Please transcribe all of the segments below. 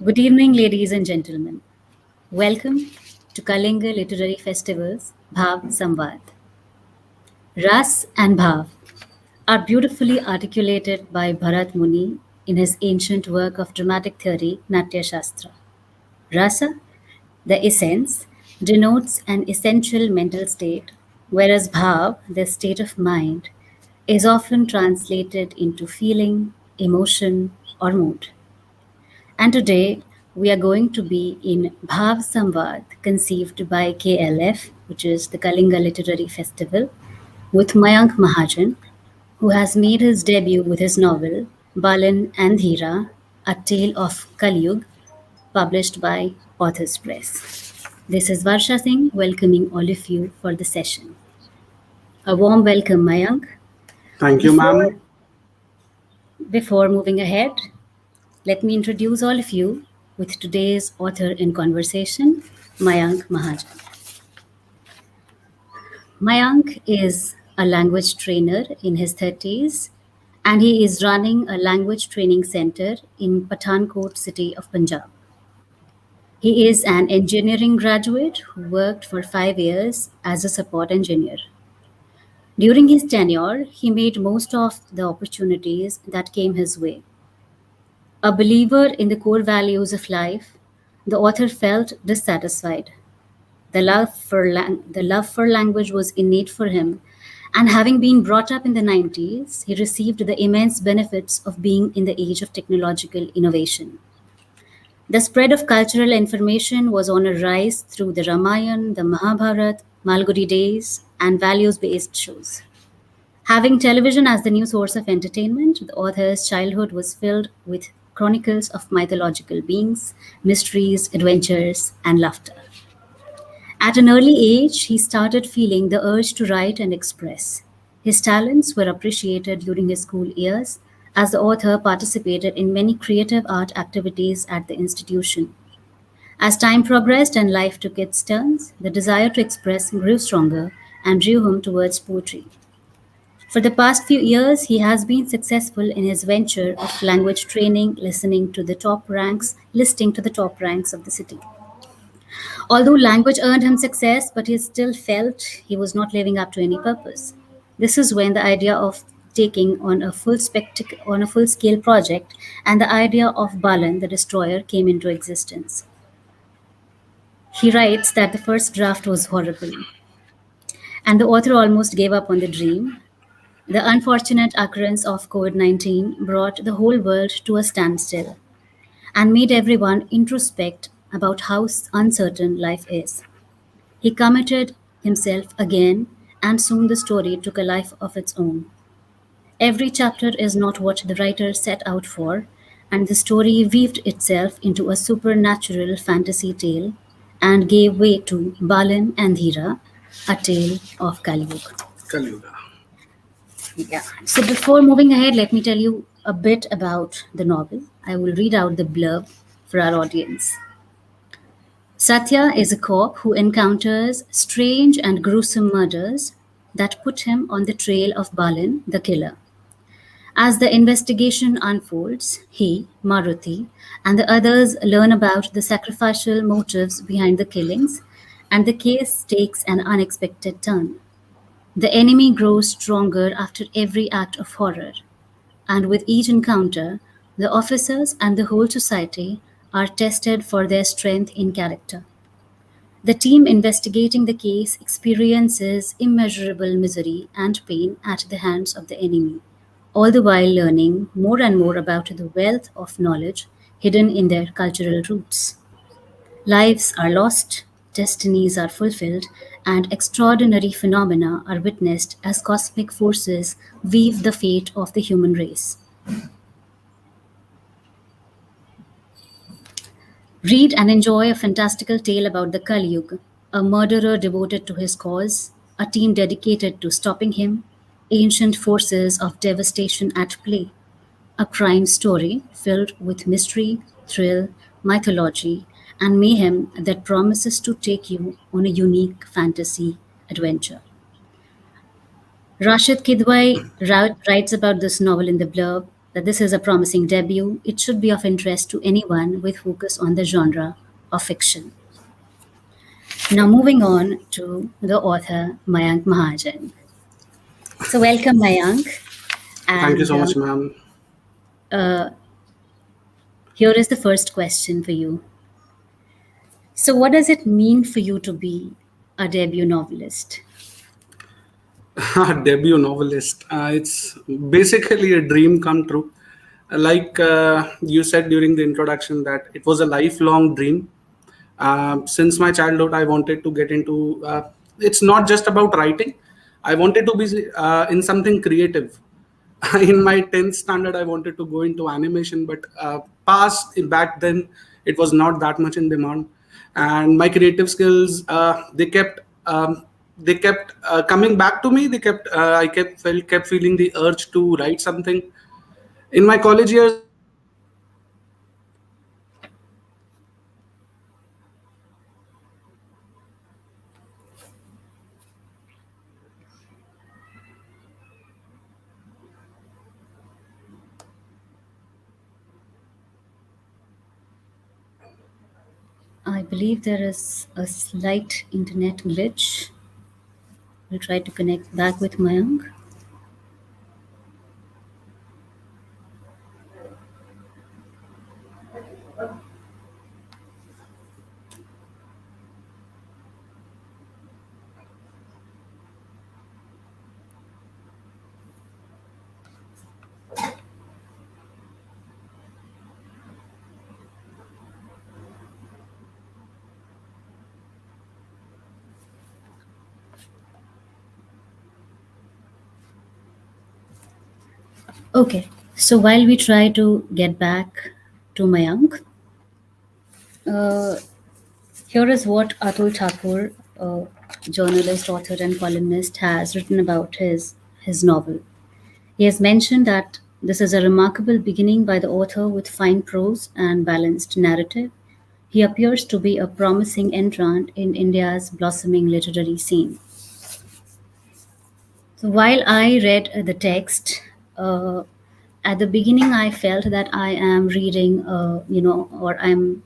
Good evening, ladies and gentlemen. Welcome to Kalinga Literary Festival's Bhav Samvad. Ras and Bhav are beautifully articulated by Bharat Muni in his ancient work of dramatic theory, Natya Shastra. Rasa, the essence, denotes an essential mental state, whereas Bhav, the state of mind, is often translated into feeling, emotion, or mood. And today we are going to be in Bhav Samvad, conceived by KLF, which is the Kalinga Literary Festival, with Mayank Mahajan, who has made his debut with his novel Balan and Dheera, A Tale of Kalyug, published by Authors Press. This is Varsha Singh welcoming all of you for the session. A warm welcome, Mayank. Thank you, Before, ma'am. before moving ahead, let me introduce all of you with today's author in conversation, Mayank Mahajan. Mayank is a language trainer in his 30s and he is running a language training center in Pathankot city of Punjab. He is an engineering graduate who worked for 5 years as a support engineer. During his tenure, he made most of the opportunities that came his way. A believer in the core values of life, the author felt dissatisfied. The love for language was innate for him, and having been brought up in the 90s, he received the immense benefits of being in the age of technological innovation. The spread of cultural information was on a rise through the Ramayana, the Mahabharata, Malgudi days, and values based shows. Having television as the new source of entertainment, the author's childhood was filled with chronicles of mythological beings, mysteries, adventures, and laughter. At an early age, he started feeling the urge to write and express. His talents were appreciated during his school years, as the author participated in many creative art activities at the institution. As time progressed and life took its turns, the desire to express grew stronger and drew him towards poetry. For the past few years, he has been successful in his venture of language training, listing to the top ranks of the city. Although language earned him success, but he still felt he was not living up to any purpose. This is when the idea of taking on a full scale project and the idea of Balan the destroyer came into existence. He writes that the first draft was horrible, and the author almost gave up on the dream. The unfortunate occurrence of COVID 19 brought the whole world to a standstill and made everyone introspect about how uncertain life is. He committed himself again, and soon the story took a life of its own. Every chapter is not what the writer set out for, and the story weaved itself into a supernatural fantasy tale and gave way to Balan and Dheera, a tale of Kalyug. Kalyuga. Yeah. So before moving ahead, let me tell you a bit about the novel. I will read out the blurb for our audience. Satya is a cop who encounters strange and gruesome murders that put him on the trail of Balin, the killer. As the investigation unfolds, he, Maruti, and the others learn about the sacrificial motives behind the killings, and the case takes an unexpected turn. The enemy grows stronger after every act of horror, and with each encounter, the officers and the whole society are tested for their strength in character. The team investigating the case experiences immeasurable misery and pain at the hands of the enemy, all the while learning more and more about the wealth of knowledge hidden in their cultural roots. Lives are lost, destinies are fulfilled, and extraordinary phenomena are witnessed as cosmic forces weave the fate of the human race. Read and enjoy a fantastical tale about the Kali Yuga, a murderer devoted to his cause, a team dedicated to stopping him, ancient forces of devastation at play, a crime story filled with mystery, thrill, mythology, and mayhem that promises to take you on a unique fantasy adventure. Rashid Kidwai writes about this novel in the blurb. that this is a promising debut. It should be of interest to anyone with focus on the genre of fiction. Now, moving on to the author Mayank Mahajan. So, welcome, Mayank. Thank you And so much, ma'am. uh, here is the first question for you. So, what does it mean for you to be a debut novelist? Debut novelist. It's basically a dream come true. Like you said during the introduction, that it was a lifelong dream. Since my childhood, I wanted to get into. It's not just about writing. I wanted to be in something creative. In my 10th standard, I wanted to go into animation, but past back then, it was not that much in demand, and my creative skills they kept coming back to me. I kept feeling the urge to write something. In my college years, I was writing poetry, and I believe there is a slight internet glitch. We'll try to connect back with Mayank. Okay, so while we try to get back to Mayank, uh, here is what Atul Thakur, a journalist, author, and columnist, has written about his novel. He has mentioned that this is a remarkable beginning by the author with fine prose and balanced narrative. He appears to be a promising entrant in India's blossoming literary scene. So while I read the text, uh, at the beginning I felt that I am reading, or I'm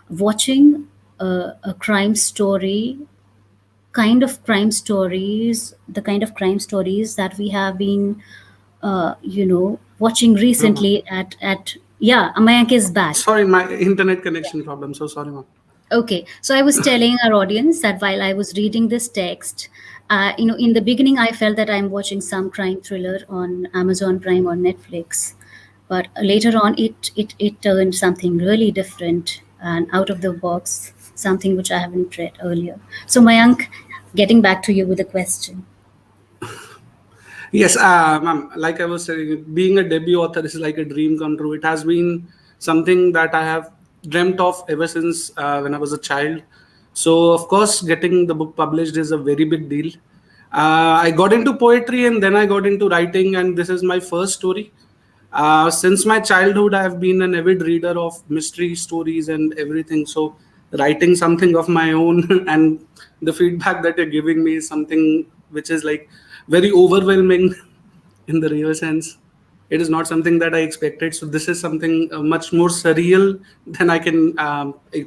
watching a crime story, the kind of crime stories that we have been, watching uh, recently at yeah, Mayank is back. sorry, my internet connection problem. So sorry, ma'am. Okay, so I was telling our audience that while I was reading this text, in the beginning, I felt that I'm watching some crime thriller on Amazon Prime or Netflix, but later on, it turned something really different and out of the box, something which I haven't read earlier. So, Mayank, getting back to you with a question. Yes, ma'am. Like I was saying, being a debut author is like a dream come true. It has been something that I have dreamt of ever since when I was a child. So, of course, getting the book published is a very big deal. I got into poetry and then I got into writing, and this is my first story. Since my childhood, I have been an avid reader of mystery stories and everything. So, writing something of my own and the feedback that you're giving me is something which is like very overwhelming in the real sense. It is not something that I expected. So, this is something much more surreal than I can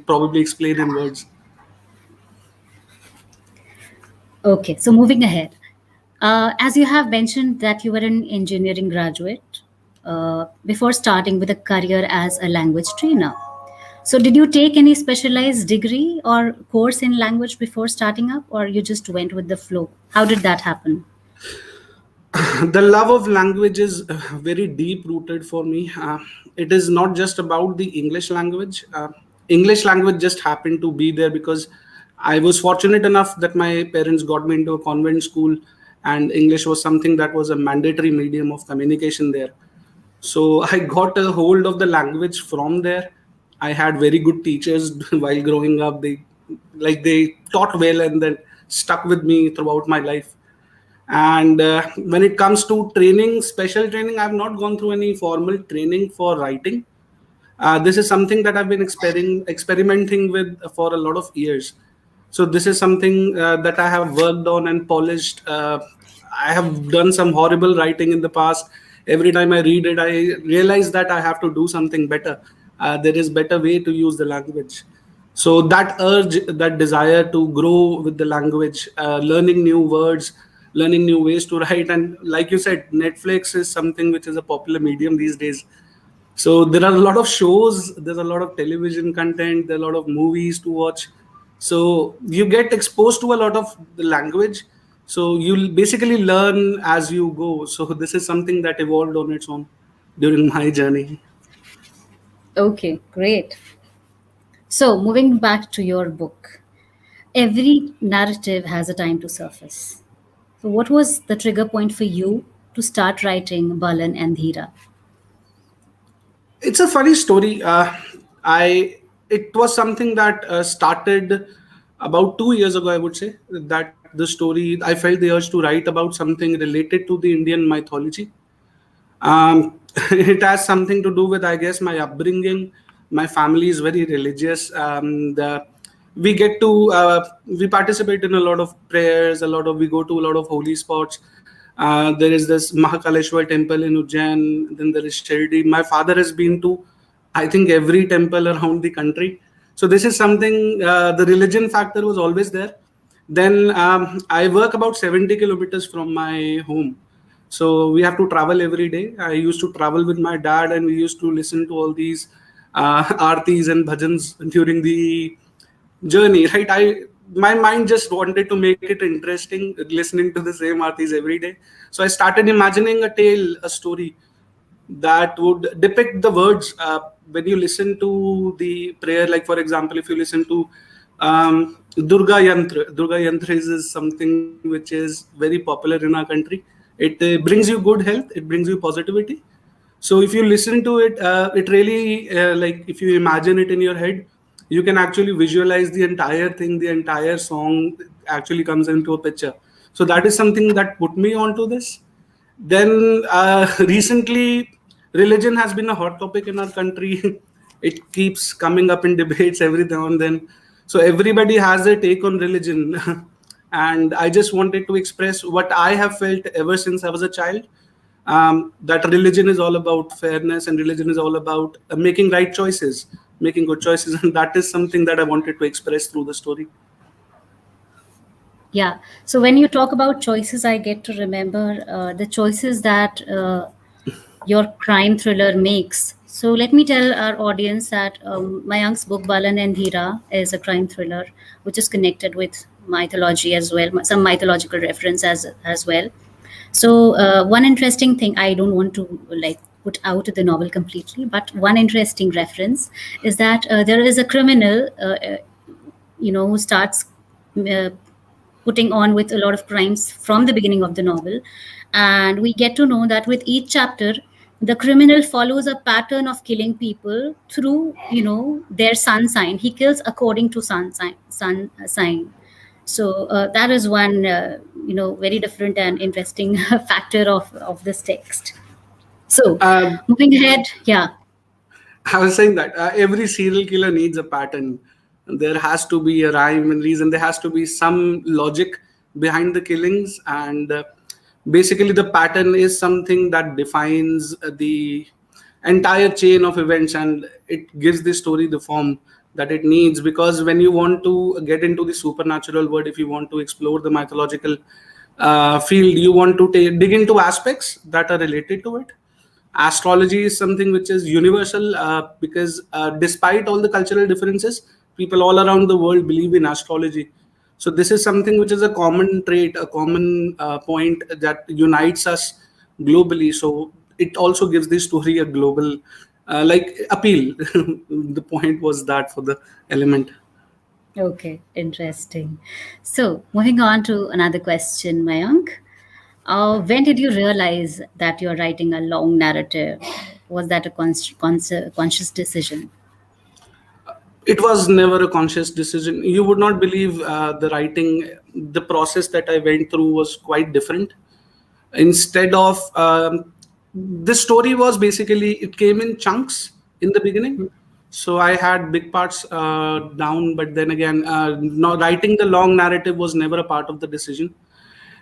probably explain in words. Okay, so moving ahead. As you have mentioned that you were an engineering graduate before starting with a career as a language trainer. So, did you take any specialized degree or course in language before starting up, or you just went with the flow? How did that happen? The love of language is very deep rooted for me. It is not just about the English language. English language just happened to be there because I was fortunate enough that my parents got me into a convent school, and English was something that was a mandatory medium of communication there. So I got a hold of the language from there. I had very good teachers while growing up. They taught well and then stuck with me throughout my life. And when it comes to training, special training, I've not gone through any formal training for writing. This is something that I've been experimenting with for a lot of years. So this is something that I have worked on and polished. I have done some horrible writing in the past. every time I read it, I realize that I have to do something better. There is better way to use the language. So that urge, that desire to grow with the language, learning new words, learning new ways to write, and like you said, Netflix is something which is a popular medium these days. So there are a lot of shows, there's a lot of television content, there are a lot of movies to watch. So you get exposed to a lot of the language. So you'll basically learn as you go. So this is something that evolved on its own during my journey. Okay, great. So, moving back to your book, every narrative has a time to surface. So, what was the trigger point for you to start writing Balan and Dheera? It's a funny story. I It was something that started about 2 years ago. I would say that the story, I felt the urge to write about something related to the Indian mythology. It has something to do with, I guess, my upbringing. My family is very religious. We get to we participate in a lot of prayers. We go to a lot of holy spots. There is this Mahakaleshwar temple in Ujjain. Then there is Shirdi. My father has been to, I think, every temple around the country. So this is something. The religion factor was always there. Then I work about 70 kilometers from my home. So we have to travel every day. I used to travel with my dad, and we used to listen to all these artis and bhajans during the journey. Right? My mind just wanted to make it interesting, listening to the same artis every day. So I started imagining a tale, a story that would depict the words when you listen to the prayer. Like for example, if you listen to Durga Yantra is something which is very popular in our country. It brings you good health, it brings you positivity. So if you listen to it, it really like if you imagine it in your head, you can actually visualize the entire thing. The entire song actually comes into a picture. So that is something that put me onto this. Then recently, religion has been a hot topic in our country. It keeps coming up in debates every now and then. So everybody has a take on religion. And I just wanted to express what I have felt ever since I was a child. That religion is all about fairness, and religion is all about making right choices, making good choices. And that is something that I wanted to express through the story. Yeah. So, when you talk about choices, I get to remember the choices that your crime thriller makes. So let me tell our audience that Mayank's book Balan and Dheera is a crime thriller which is connected with mythology as well, some mythological reference as well. So one interesting thing, I don't want to like put out the novel completely, but one interesting reference is that there is a criminal, who starts uh, putting on with a lot of crimes from the beginning of the novel. And we get to know that with each chapter, the criminal follows a pattern of killing people through, their sun sign. He kills according to sun sign. So that is one, very different and interesting factor of this text. So Uh, moving ahead, yeah. I was saying that every serial killer needs a pattern. There has to be a rhyme and reason. There has to be some logic behind the killings, and basically, the pattern is something that defines the entire chain of events, and it gives the story the form that it needs. Because when you want to get into the supernatural world, if you want to explore the mythological field, you want to dig into aspects that are related to it. Astrology is something which is universal, because despite all the cultural differences, people all around the world believe in astrology. So this is something which is a common trait, a common point that unites us globally. So it also gives the story a global like appeal. The point was that for the element. Okay, interesting. So moving on to another question, Mayank. When did you realize that you're writing a long narrative? Was that a conscious decision? It was never a conscious decision. You would not believe the writing, the process that I went through was quite different. Instead of this story was basically, it came in chunks in the beginning. So I had big parts down, but then again, no, writing the long narrative was never a part of the decision.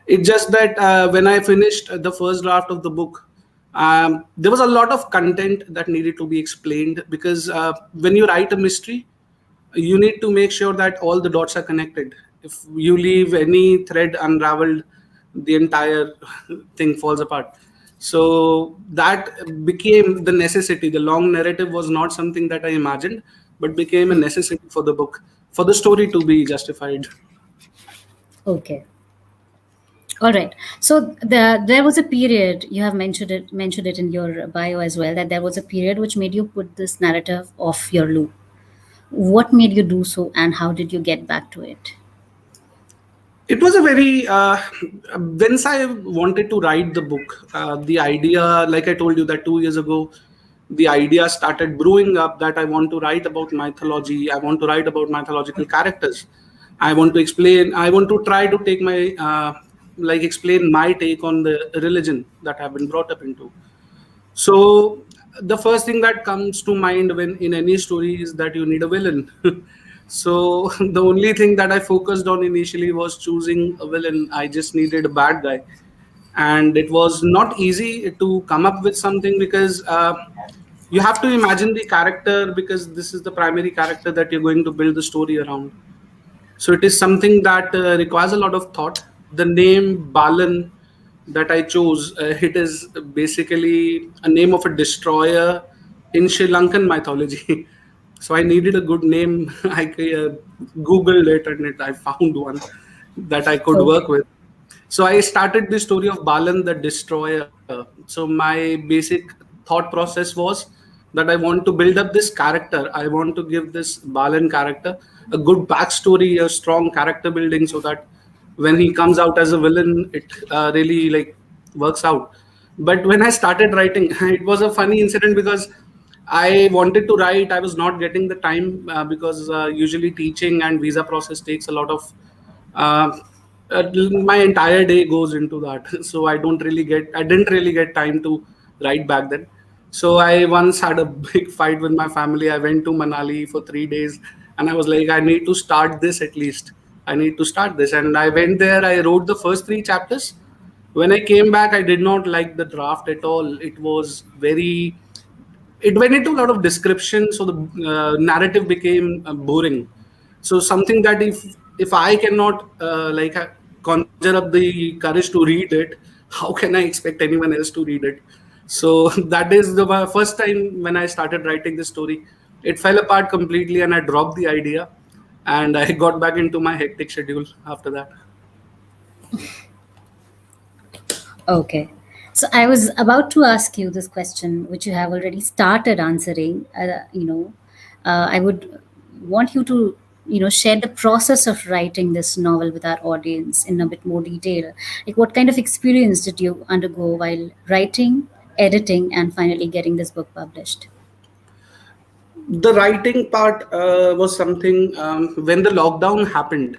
It's just that when I finished the first draft of the book, There was a lot of content that needed to be explained, because when you write a mystery, you need to make sure that all the dots are connected. If you leave any thread unraveled, the entire thing falls apart. So that became the necessity. The long narrative was not something that I imagined, but became a necessity for the book, for the story to be justified. Okay. All right. So there was a period you have mentioned it in your bio as well, that there was a period which made you put this narrative off your loop. What made you do so, and how did you get back to it? It was a very once I wanted to write the book, the idea, like I told you, that 2 years ago, the idea started brewing up that I want to write about mythology, I want to write about mythological characters, I want to try to take my like explain my take on the religion that I've been brought up into. So the first thing that comes to mind when in any story is that you need a villain. So the only thing that I focused on initially was choosing a villain. I just needed a bad guy, and it was not easy to come up with something, because you have to imagine the character, because this is the primary character that you're going to build the story around. So it is something that requires a lot of thought. The name Balan that I chose, it is basically a name of a destroyer in Sri Lankan mythology. So I needed a good name. I Googled it, and I found one that I could work Okay. with. So I started the story of Balan the Destroyer. So my basic thought process was that I want to build up this character. I want to give this Balan character a good backstory, a strong character building, so that when he comes out as a villain, it really like works out. But when I started writing, it was a funny incident, because I wanted to write. I was not getting the time, because usually teaching and visa process takes a lot of uh, my entire day goes into that. So I didn't really get time to write back then. So I once had a big fight with my family. I went to Manali for 3 days, and I was like, I need to start this at least. I need to start this. And I went there, I wrote the first three chapters. When I came back, I did not like the draft at all. It was very, it went into a lot of description, so the narrative became boring. So something that if I cannot conjure up the courage to read it, how can I expect anyone else to read it? So that is the first time when I started writing this story. It fell apart completely, and I dropped the idea, and I got back into my hectic schedule after that. Okay. So I was about to ask you this question, which you have already started answering. I would want you to, share the process of writing this novel with our audience in a bit more detail. Like, what kind of experience did you undergo while writing, editing, and finally getting this book published? The writing part was something, when the lockdown happened,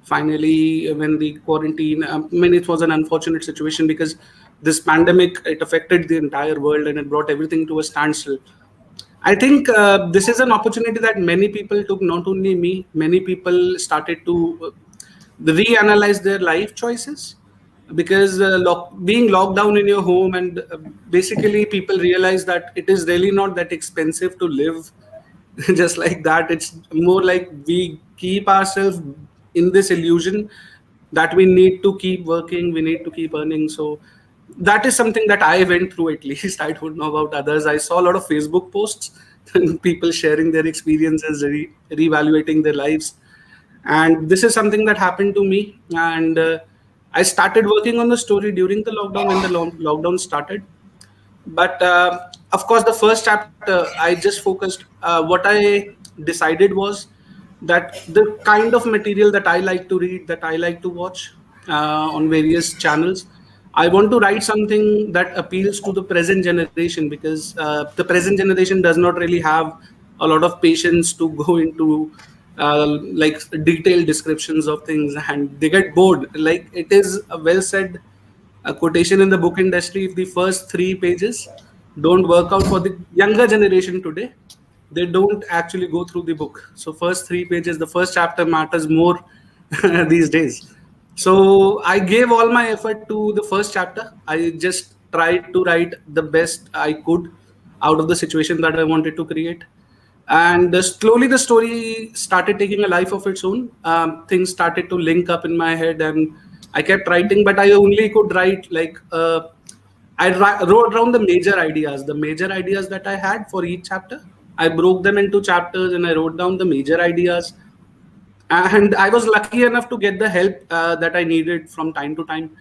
finally, when the quarantine, I mean, it was an unfortunate situation, because this pandemic, it affected the entire world, and it brought everything to a standstill. I think this is an opportunity that many people took, not only me. Many people started to reanalyze their life choices, because being locked down in your home, and basically people realize that it is really not that expensive to live just like that. It's more like we keep ourselves in this illusion that we need to keep working, we need to keep earning. So that is something that I went through, at least. I don't know about others. I saw a lot of Facebook posts and people sharing their experiences, reevaluating their lives. And this is something that happened to me. And I started working on the story during the lockdown, when the lockdown started. But of course, the first chapter, I just focused, what I decided was that the kind of material that I like to read, that I like to watch on various channels, I want to write something that appeals to the present generation, because the present generation does not really have a lot of patience to go into like detailed descriptions of things, and they get bored. Like, it is a well said a quotation in the book industry: if the first 3 pages don't work out for the younger generation today, they don't actually go through the book. So first 3 pages, the first chapter matters more these days. So I gave all my effort to the first chapter. I just tried to write the best I could out of the situation that I wanted to create. And slowly the story started taking a life of its own. Things started to link up in my head, and I kept writing, but I only could write like wrote down the major ideas that I had for each chapter. I broke them into chapters and I wrote down the major ideas. And I was lucky enough to get the help that I needed from time to time,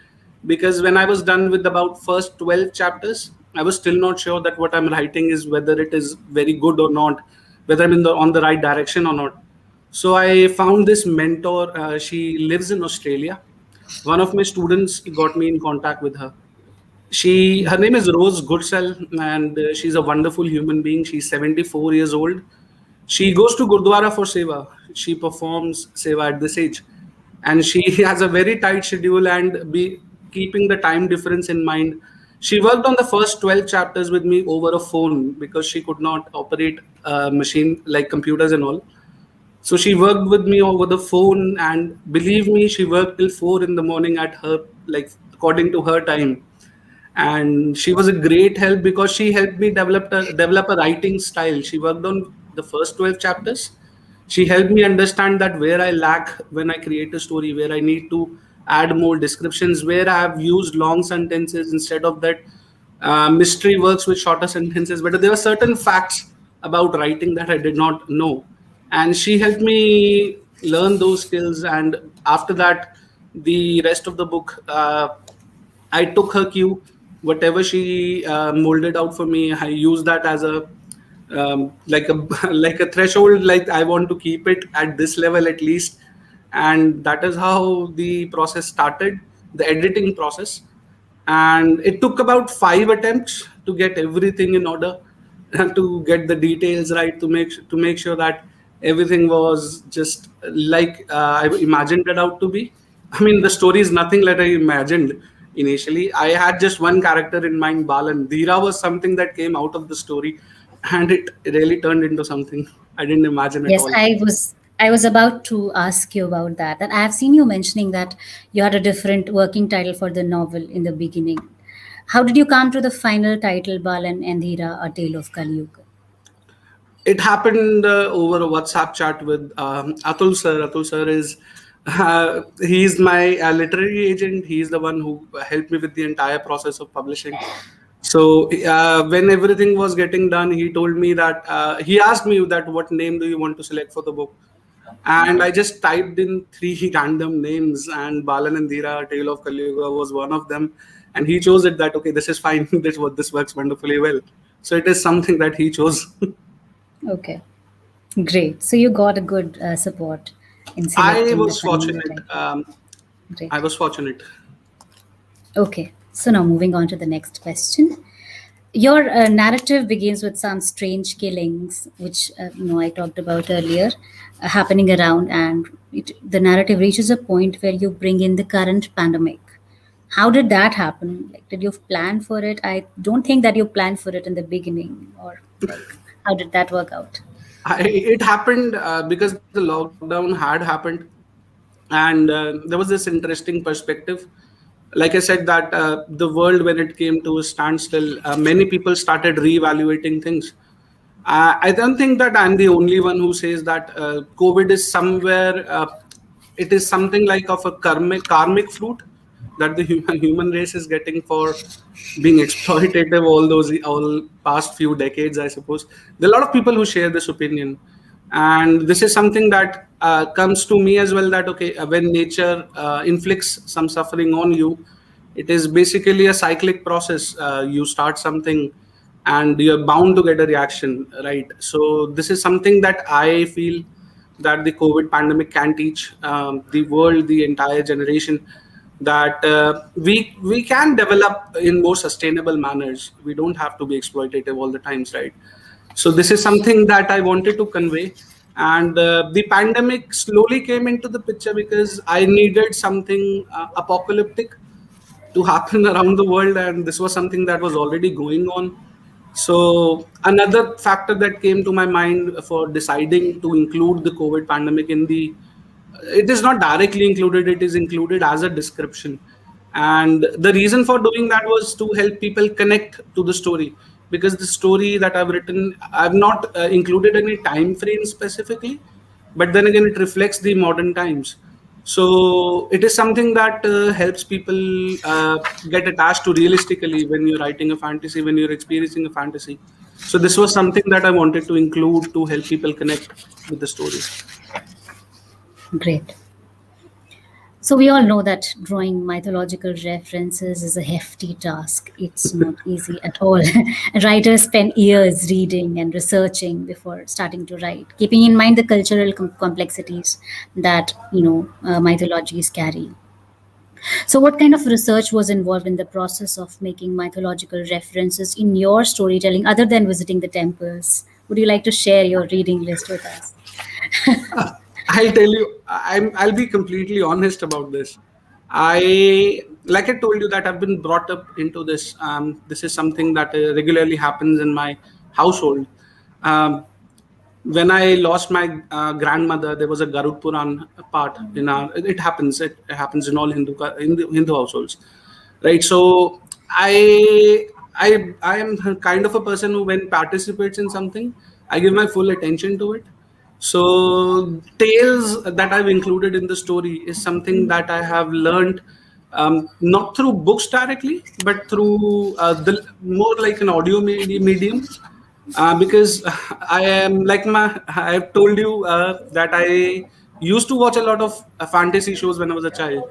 because when I was done with about first 12 chapters, I was still not sure that what I'm writing is whether it is very good or not, whether I'm in the on the right direction or not. So I found this mentor. She lives in Australia. One of my students got me in contact with her. Her name is Rose Goodsell, and she's a wonderful human being. She's 74 years old. She goes to Gurdwara for seva. She performs seva at this age, and she has a very tight schedule. And be keeping the time difference in mind, she worked on the first 12 chapters with me over a phone because she could not operate a machine like computers and all. So she worked with me over the phone, and believe me, she worked till 4 in the morning at her, like according to her time. And she was a great help because she helped me develop a writing style. She worked on the first 12 chapters. She helped me understand that where I lack when I create a story, where I need to add more descriptions, where I have used long sentences instead of that. Mystery works with shorter sentences, but there were certain facts about writing that I did not know, and she helped me learn those skills. And after that, the rest of the book, I took her cue, whatever she molded out for me. I used that as a like a like a threshold. Like I want to keep it at this level at least, and that is how the process started, the editing process. And it took about 5 attempts to get everything in order, and to get the details right, to make sure that everything was just like I imagined it out to be. I mean, the story is nothing like I imagined initially. I had just one character in mind, Balan. Dheera was something that came out of the story, and it really turned into something I didn't imagine at Yes, all. I was about to ask you about that. And I have seen you mentioning that you had a different working title for the novel in the beginning. How did you come to the final title, Balan and Dheera, A Tale of Kali Yuga? It happened over a WhatsApp chat with Atul sir. Atul sir is he's my literary agent. He's the one who helped me with the entire process of publishing. So when everything was getting done, he told me that he asked me that what name do you want to select for the book, and I just typed in three random names, and Balan and Dheera, Tale of Kali Yuga was one of them, and he chose it. That okay, this is fine. This works wonderfully well. So it is something that he chose. Okay, great. So you got a good support in I selecting the was final fortunate. title. I Great. was fortunate. Okay, so now moving on to the next question. Your narrative begins with some strange killings, which I talked about earlier, happening around, and the narrative reaches a point where you bring in the current pandemic. How did that happen? Like, did you plan for it? I don't think that you planned for it in the beginning, or like, how did that work out? It happened because the lockdown had happened, and there was this interesting perspective. Like I said, that the world, when it came to a standstill, many people started reevaluating things. I don't think that I'm the only one who says that COVID is somewhere. It is something like of a karmic fruit that the human race is getting for being exploitative all past few decades. I suppose there are a lot of people who share this opinion, and this is something that comes to me as well. That okay, when nature inflicts some suffering on you, it is basically a cyclic process. You start something and you're bound to get a reaction, right? So this is something that I feel that the COVID pandemic can teach the world, the entire generation, that we can develop in more sustainable manners. We don't have to be exploitative all the times, right? So this is something that I wanted to convey. And the pandemic slowly came into the picture because I needed something apocalyptic to happen around the world, and this was something that was already going on. So another factor that came to my mind for deciding to include the COVID pandemic in the, it is not directly included, it is included as a description. And the reason for doing that was to help people connect to the story, because the story that I've written, I've not included any time frame specifically, but then again it reflects the modern times. So it is something that helps people get attached to realistically when you're writing a fantasy, when you're experiencing a fantasy. So this was something that I wanted to include to help people connect with the story. Great. So we all know that drawing mythological references is a hefty task. It's not easy at all. Writers spend years reading and researching before starting to write, keeping in mind the cultural complexities that mythologies carry. So, what kind of research was involved in the process of making mythological references in your storytelling, other than visiting the temples? Would you like to share your reading list with us? I'll tell you, I'll be completely honest about this. Like I told you, that I've been brought up into this. This is something that regularly happens in my household. Um, when I lost my grandmother, there was a Garud Puran part in our. It happens. It happens in all Hindu households, right? So I am kind of a person who, when participates in something, I give my full attention to it. So tales that I've included in the story is something that I have learned, not through books directly, but through the more like an audio medium, because I am like I've told you that I used to watch a lot of fantasy shows when I was a child.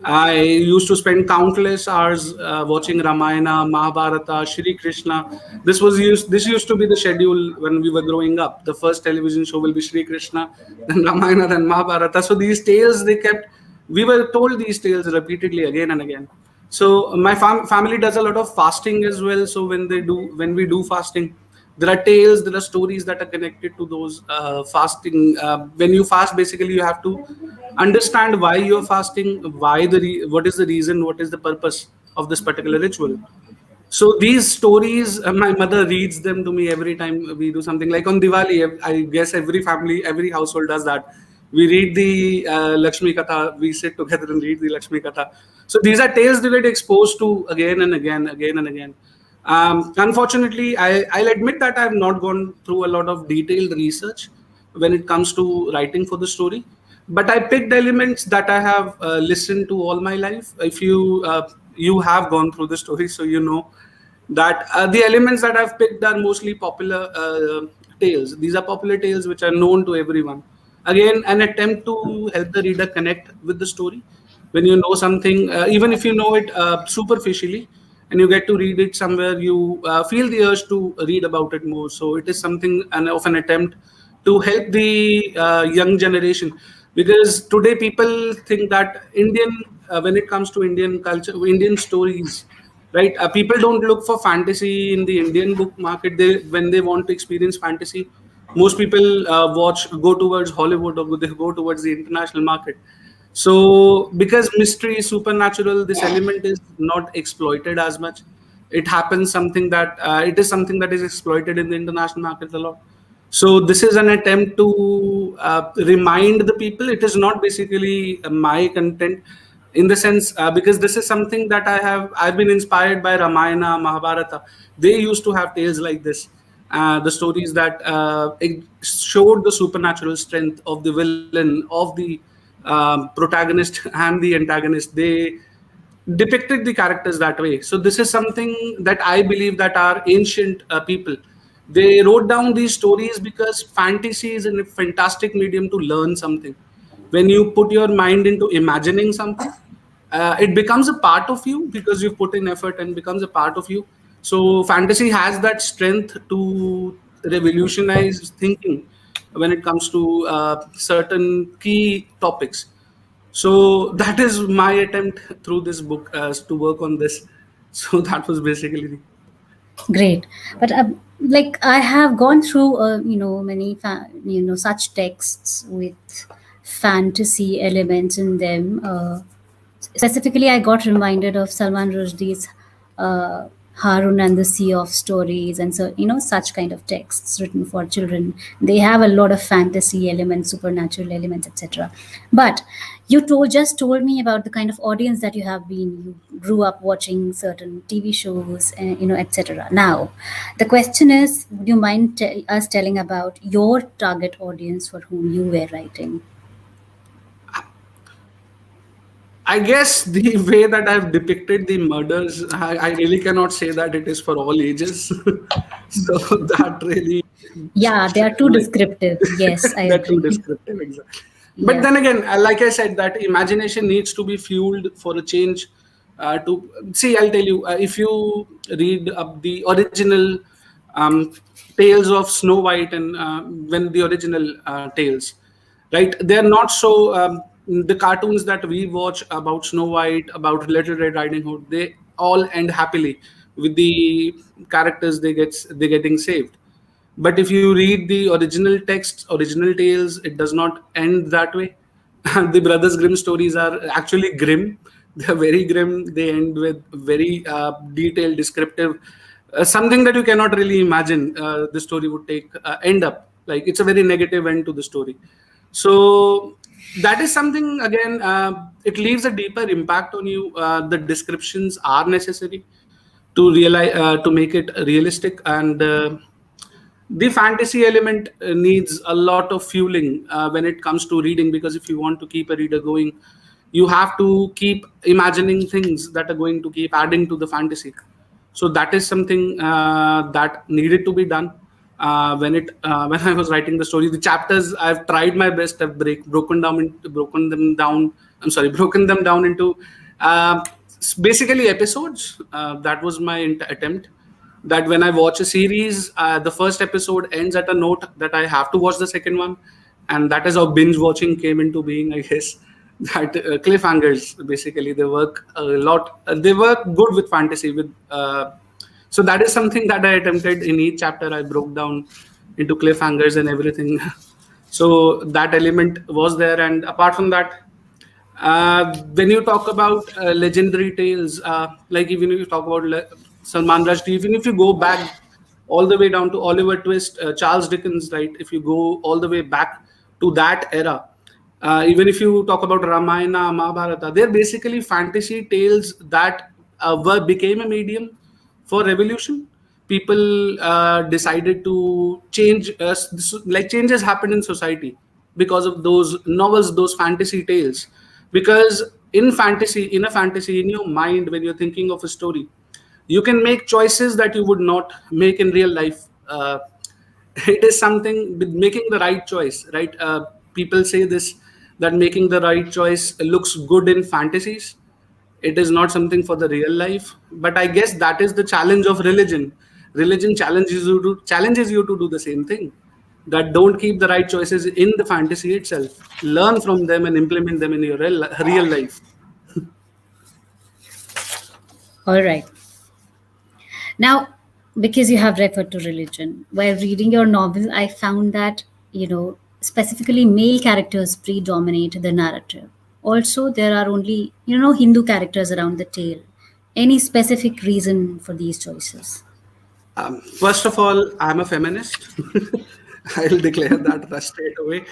I used to spend countless hours watching Ramayana, Mahabharata, Shri Krishna. This used to be the schedule when we were growing up. The first television show will be Shri Krishna, then Ramayana, then Mahabharata. So these tales they kept. We were told these tales repeatedly again and again. So my family does a lot of fasting as well. So when we do fasting, there are tales, there are stories that are connected to those fasting. When you fast, basically you have to understand why you're fasting, what is the reason, what is the purpose of this particular ritual. So these stories, my mother reads them to me every time we do something. Like on Diwali, I guess every family, every household does that. We read the Lakshmi Katha. We sit together and read the Lakshmi Katha. So these are tales we get exposed to again and again, again and again. Unfortunately, I'll admit that I've not gone through a lot of detailed research when it comes to writing for the story. But I picked elements that I have listened to all my life. If you have gone through the story, so you know that the elements that I've picked are mostly popular tales. These are popular tales which are known to everyone. Again, an attempt to help the reader connect with the story. When you know something, even if you know it superficially, and you get to read it somewhere, you feel the urge to read about it more. So it is something of an attempt to help the young generation, because today people think that when it comes to Indian culture, Indian stories, right? People don't look for fantasy in the Indian book market. They When they want to experience fantasy, most people go towards Hollywood, or they go towards the international market. So because mystery, supernatural, this element is not exploited as much. It is something that is exploited in the international market a lot. So this is an attempt to remind the people. It is not basically my content, in the sense, because this is something that I've been inspired by Ramayana, Mahabharata. They used to have tales like this, the stories that it showed the supernatural strength of the villain, of the protagonist and the antagonist. They depicted the characters that way. So this is something that I believe that our ancient people, they wrote down these stories because fantasy is a fantastic medium to learn something. When you put your mind into imagining something, it becomes a part of you because you've put in effort and becomes a part of you. So fantasy has that strength to revolutionize thinking when it comes to certain key topics. So that is my attempt through this book to work on this. So that was basically the. Great, but like I have gone through many such texts with fantasy elements in them. Specifically, I got reminded of Salman Rushdie's Harun and the Sea of Stories, and so such kind of texts written for children. They have a lot of fantasy elements, supernatural elements, etc. But you just told me about the kind of audience that you have been. You grew up watching certain TV shows, etc. Now, the question is, would you mind us telling about your target audience for whom you were writing? I guess the way that I've depicted the murders, I really cannot say that it is for all ages. So that really, Yeah, they are too like, descriptive. Yes, I they're too agree. descriptive, exactly. But Yeah. then again, like I said, that imagination needs to be fueled for a change. To see, I'll tell you, if you read up the original um, tales of Snow White and when the original tales, right? They're not so the cartoons that we watch about Snow White, about Little Red Riding Hood. They all end happily with the characters they getting saved. But if you read the original texts, original tales, it does not end that way. The Brothers Grimm stories are actually grim. They're very grim. They end with very detailed, descriptive, something that you cannot really imagine the story would take end up. Like it's a very negative end to the story. So that is something again. It leaves a deeper impact on you. The descriptions are necessary to realize to make it realistic and. The fantasy element needs a lot of fueling when it comes to reading, because if you want to keep a reader going, you have to keep imagining things that are going to keep adding to the fantasy. So that is something that needed to be done when it when I was writing the story. The chapters, I've tried my best. I've broken them down. I'm sorry, broken them down into basically episodes. That was my attempt, that when I watch a series, the first episode ends at a note that I have to watch the second one. And that is how binge watching came into being, I guess. That cliffhangers, basically, they work a lot. They work good with fantasy. So that is something that I attempted in each chapter. I broke down into cliffhangers and everything. So that element was there. And apart from that, when you talk about legendary tales, like even if you talk about Salman Rushdie, even if you go back all the way down to Oliver Twist, Charles Dickens, right? If you go all the way back to that era, even if you talk about Ramayana, Mahabharata, they're basically fantasy tales that became a medium for revolution. People decided to change, like changes happened in society because of those novels, those fantasy tales. Because in a fantasy, in your mind, when you're thinking of a story, you can make choices that you would not make in real life. It is something with making the right choice, right? People say this, that making the right choice looks good in fantasies. It is not something for the real life. But I guess that is the challenge of religion. Religion challenges you to do the same thing. That don't keep the right choices in the fantasy itself. Learn from them and implement them in your real life. All right. Now, because you have referred to religion, while reading your novel, I found that, specifically male characters predominate the narrative. Also, there are only, Hindu characters around the tale. Any specific reason for these choices? First of all, I'm a feminist. I'll declare that straight away.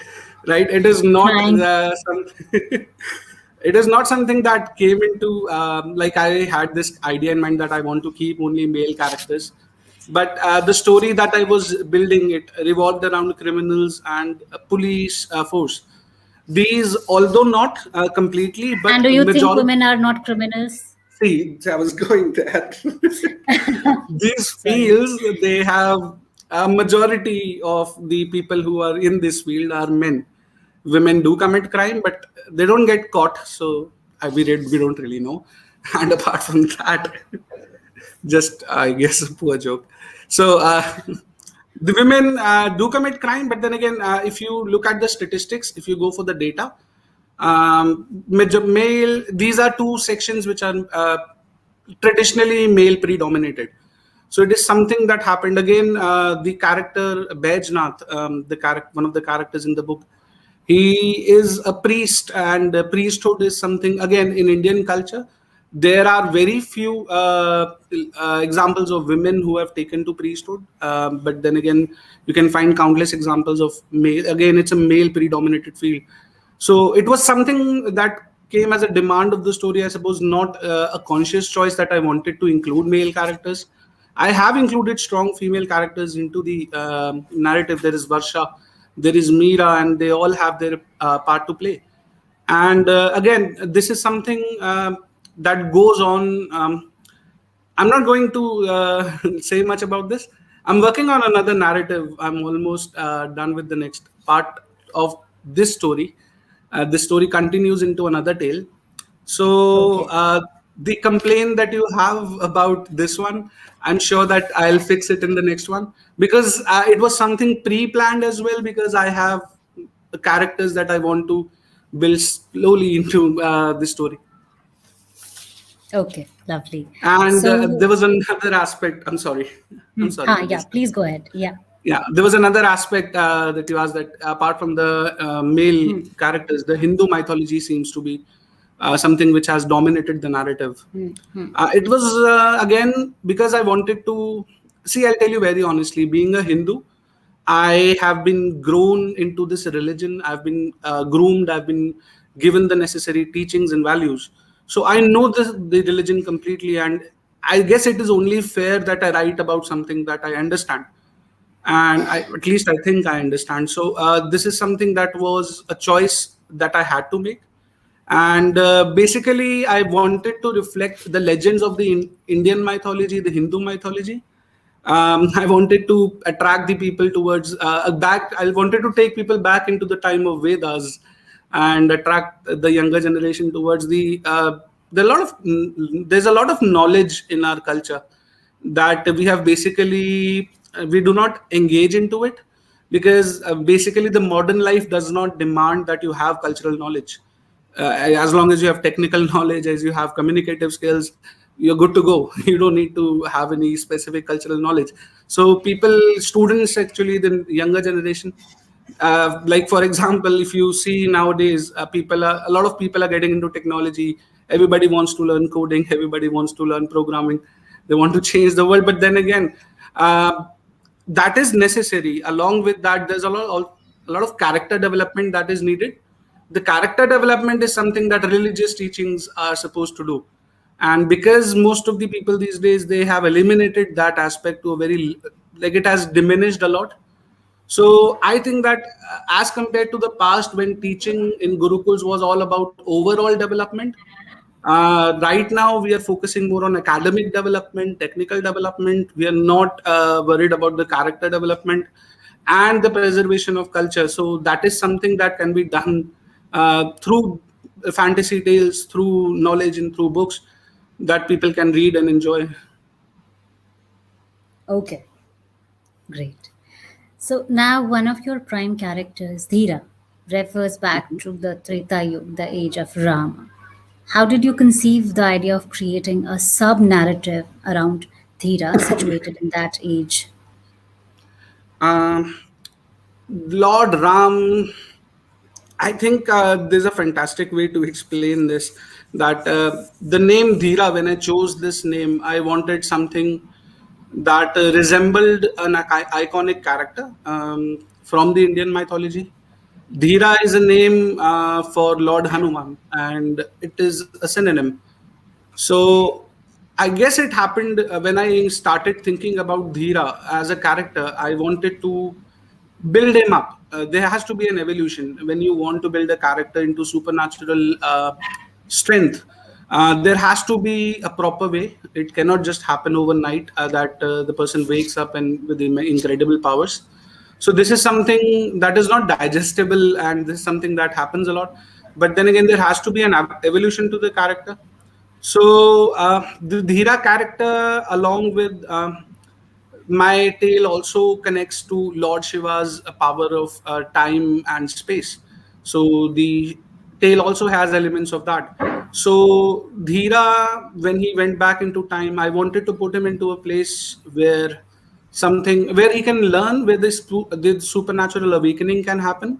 Right? It is not Thank it is not something that came into like I had this idea in mind that I want to keep only male characters. But the story that I was building, it revolved around criminals and police force. These, although not completely, And but do you think majority. women are not criminals? See, I was going there. These Sorry. fields, they have a majority of the people who are in this field are men. Women do commit crime, but they don't get caught. So we don't really know. And apart from that, just I guess a poor joke. So the women do commit crime, but then again, if you look at the statistics, if you go for the data, male, these are two sections which are traditionally male predominated. So it is something that happened again. The character Bajnath, one of the characters in the book, he is a priest, and priesthood is something again in Indian culture. There are very few examples of women who have taken to priesthood, but then again, you can find countless examples of male. Again, it's a male predominated field. So it was something that came as a demand of the story, I suppose, not a conscious choice that I wanted to include male characters. I have included strong female characters into the narrative. There is Varsha, there is Meera, and they all have their part to play. And again, this is something that goes on. I'm not going to say much about this. I'm working on another narrative. I'm almost done with the next part of this story. This story continues into another tale. So, Okay. the complaint that you have about this one, I'm sure that I'll fix it in the next one, because it was something pre-planned as well, because I have characters that I want to build slowly into the story. Okay. Lovely. And So, there was another aspect. I'm sorry. I'm sorry to yeah, disturb. please go ahead. Yeah. Yeah, there was another aspect that you asked, that apart from the male characters, the Hindu mythology seems to be something which has dominated the narrative. It was again because I wanted to see. I'll tell you very honestly, being a Hindu, I have been grown into this religion. I've been groomed. I've been given the necessary teachings and values. So I know the religion completely, and I guess it is only fair that I write about something that I understand, and at least I think I understand. So this is something that was a choice that I had to make, and basically I wanted to reflect the legends of the Indian mythology, the Hindu mythology. I wanted to attract the people towards back. I wanted to take people back into the time of Vedas and attract the younger generation towards there's a lot of knowledge in our culture that we have basically we do not engage into it, because basically the modern life does not demand that you have cultural knowledge. As long as you have technical knowledge, as you have communicative skills, you're good to go. You don't need to have any specific cultural knowledge. So people, students, actually the younger generation, like for example, if you see nowadays, a lot of people are getting into technology. Everybody wants to learn coding, everybody wants to learn programming, they want to change the world. But then again, uh, that is necessary. Along with that, there's a lot of character development that is needed. The character development is something that religious teachings are supposed to do, and because most of the people these days, they have eliminated that aspect to a very, like, it has diminished a lot. So I think that as compared to the past, when teaching in gurukuls was all about overall development, right now we are focusing more on academic development, technical development. We are not worried about the character development and the preservation of culture. So that is something that can be done through fantasy tales, through knowledge, and through books that people can read and enjoy. Okay. Great. So now one of your prime characters, Dheera, refers back to the Treta Yuga, the age of Rama. How did you conceive the idea of creating a sub narrative around Dheera situated in that age? Um, Lord Ram, I think there's a fantastic way to explain this. That the name Dheera, when I chose this name, I wanted something that resembled an iconic character from the Indian mythology. Dheera is a name for Lord Hanuman, and it is a synonym. So I guess it happened when I started thinking about Dheera as a character. I wanted to build him up. There has to be an evolution when you want to build a character into supernatural strength. There has to be a proper way. It cannot just happen overnight that the person wakes up and with incredible powers. So this is something that is not digestible, and this is something that happens a lot. But then again, there has to be an evolution to the character. So the Dheera character, along with my tale, also connects to Lord Shiva's power of time and space. So the tale also has elements of that. So Dheera, when he went back into time, I wanted to put him into a place where something where he can learn, where the supernatural awakening can happen.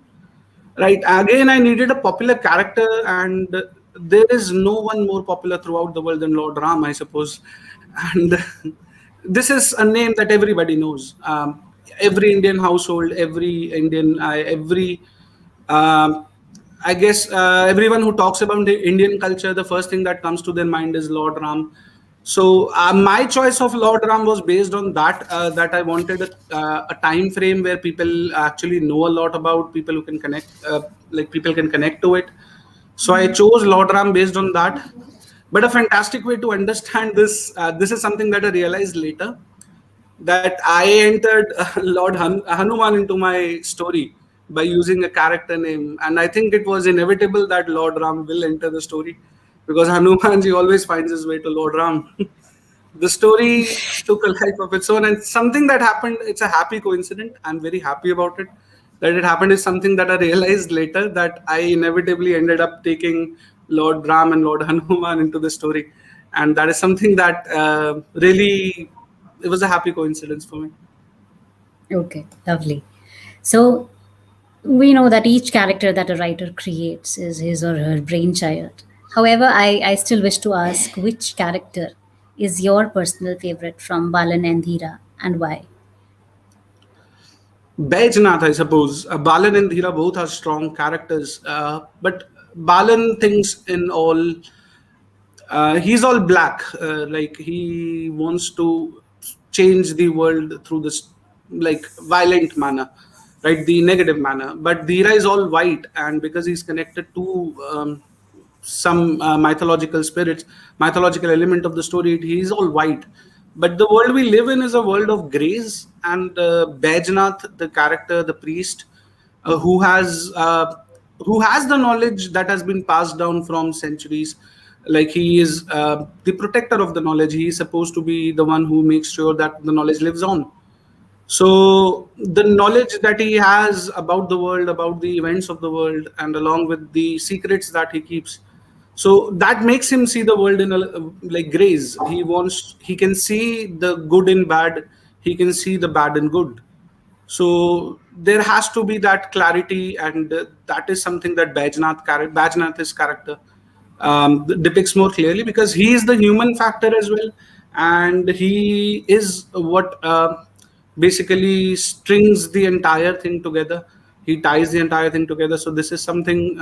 Right. Again, I needed a popular character, and there is no one more popular throughout the world than Lord Ram, I suppose. And this is a name that everybody knows. Every Indian household, every Indian, um, I guess everyone who talks about the Indian culture, the first thing that comes to their mind is Lord Ram. So my choice of Lord Ram was based on that I wanted a time frame where people actually know a lot about, people who can connect, like people can connect to it. So I chose Lord Ram based on that. But a fantastic way to understand this, this is something that I realized later, that I entered Hanuman into my story by using a character name, and I think it was inevitable that Lord Ram will enter the story because Hanumanji always finds his way to Lord Ram. The story took a life of its own, and something that happened. It's a happy coincidence. I'm very happy about it. That it happened is something that I realized later, that I inevitably ended up taking Lord Ram and Lord Hanuman into the story, and that is something that really, it was a happy coincidence for me. Okay, lovely. So we know that each character that a writer creates is his or her brainchild. However, I still wish to ask which character is your personal favorite from Balan and Dheera and why? Bajnath, I suppose. Balan and Dheera both are strong characters, but Balan thinks in all, he's all black, like he wants to change the world through this like violent manner, right, the negative manner. But Dheera is all white, and because he's connected to some mythological spirits, mythological element of the story, he's all white. But the world we live in is a world of grays, and Bajnath, the character, the priest, uh, who has uh, who has the knowledge that has been passed down from centuries. Like he is the protector of the knowledge. He is supposed to be the one who makes sure that the knowledge lives on. So the knowledge that he has about the world, about the events of the world, and along with the secrets that he keeps, so that makes him see the world in a like grays. He can see the good in bad, he can see the bad in good. So there has to be that clarity, and that is something that Bajnath's character depicts more clearly, because he is the human factor as well, and he is what basically strings the entire thing together. He ties the entire thing together. So this is something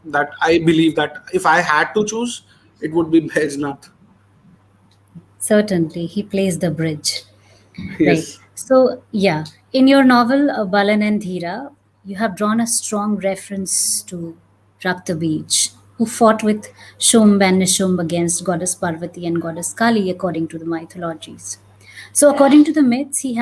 that I believe that if I had to choose, it would be Bajnath. Certainly, he plays the bridge. Right. Yes. So, yeah, in your novel, Balan and Dheera, you have drawn a strong reference to Rakta Beach, who fought with Shumb and Nishumb against goddess Parvati and goddess Kali, according to the mythologies. So, according to the myths, he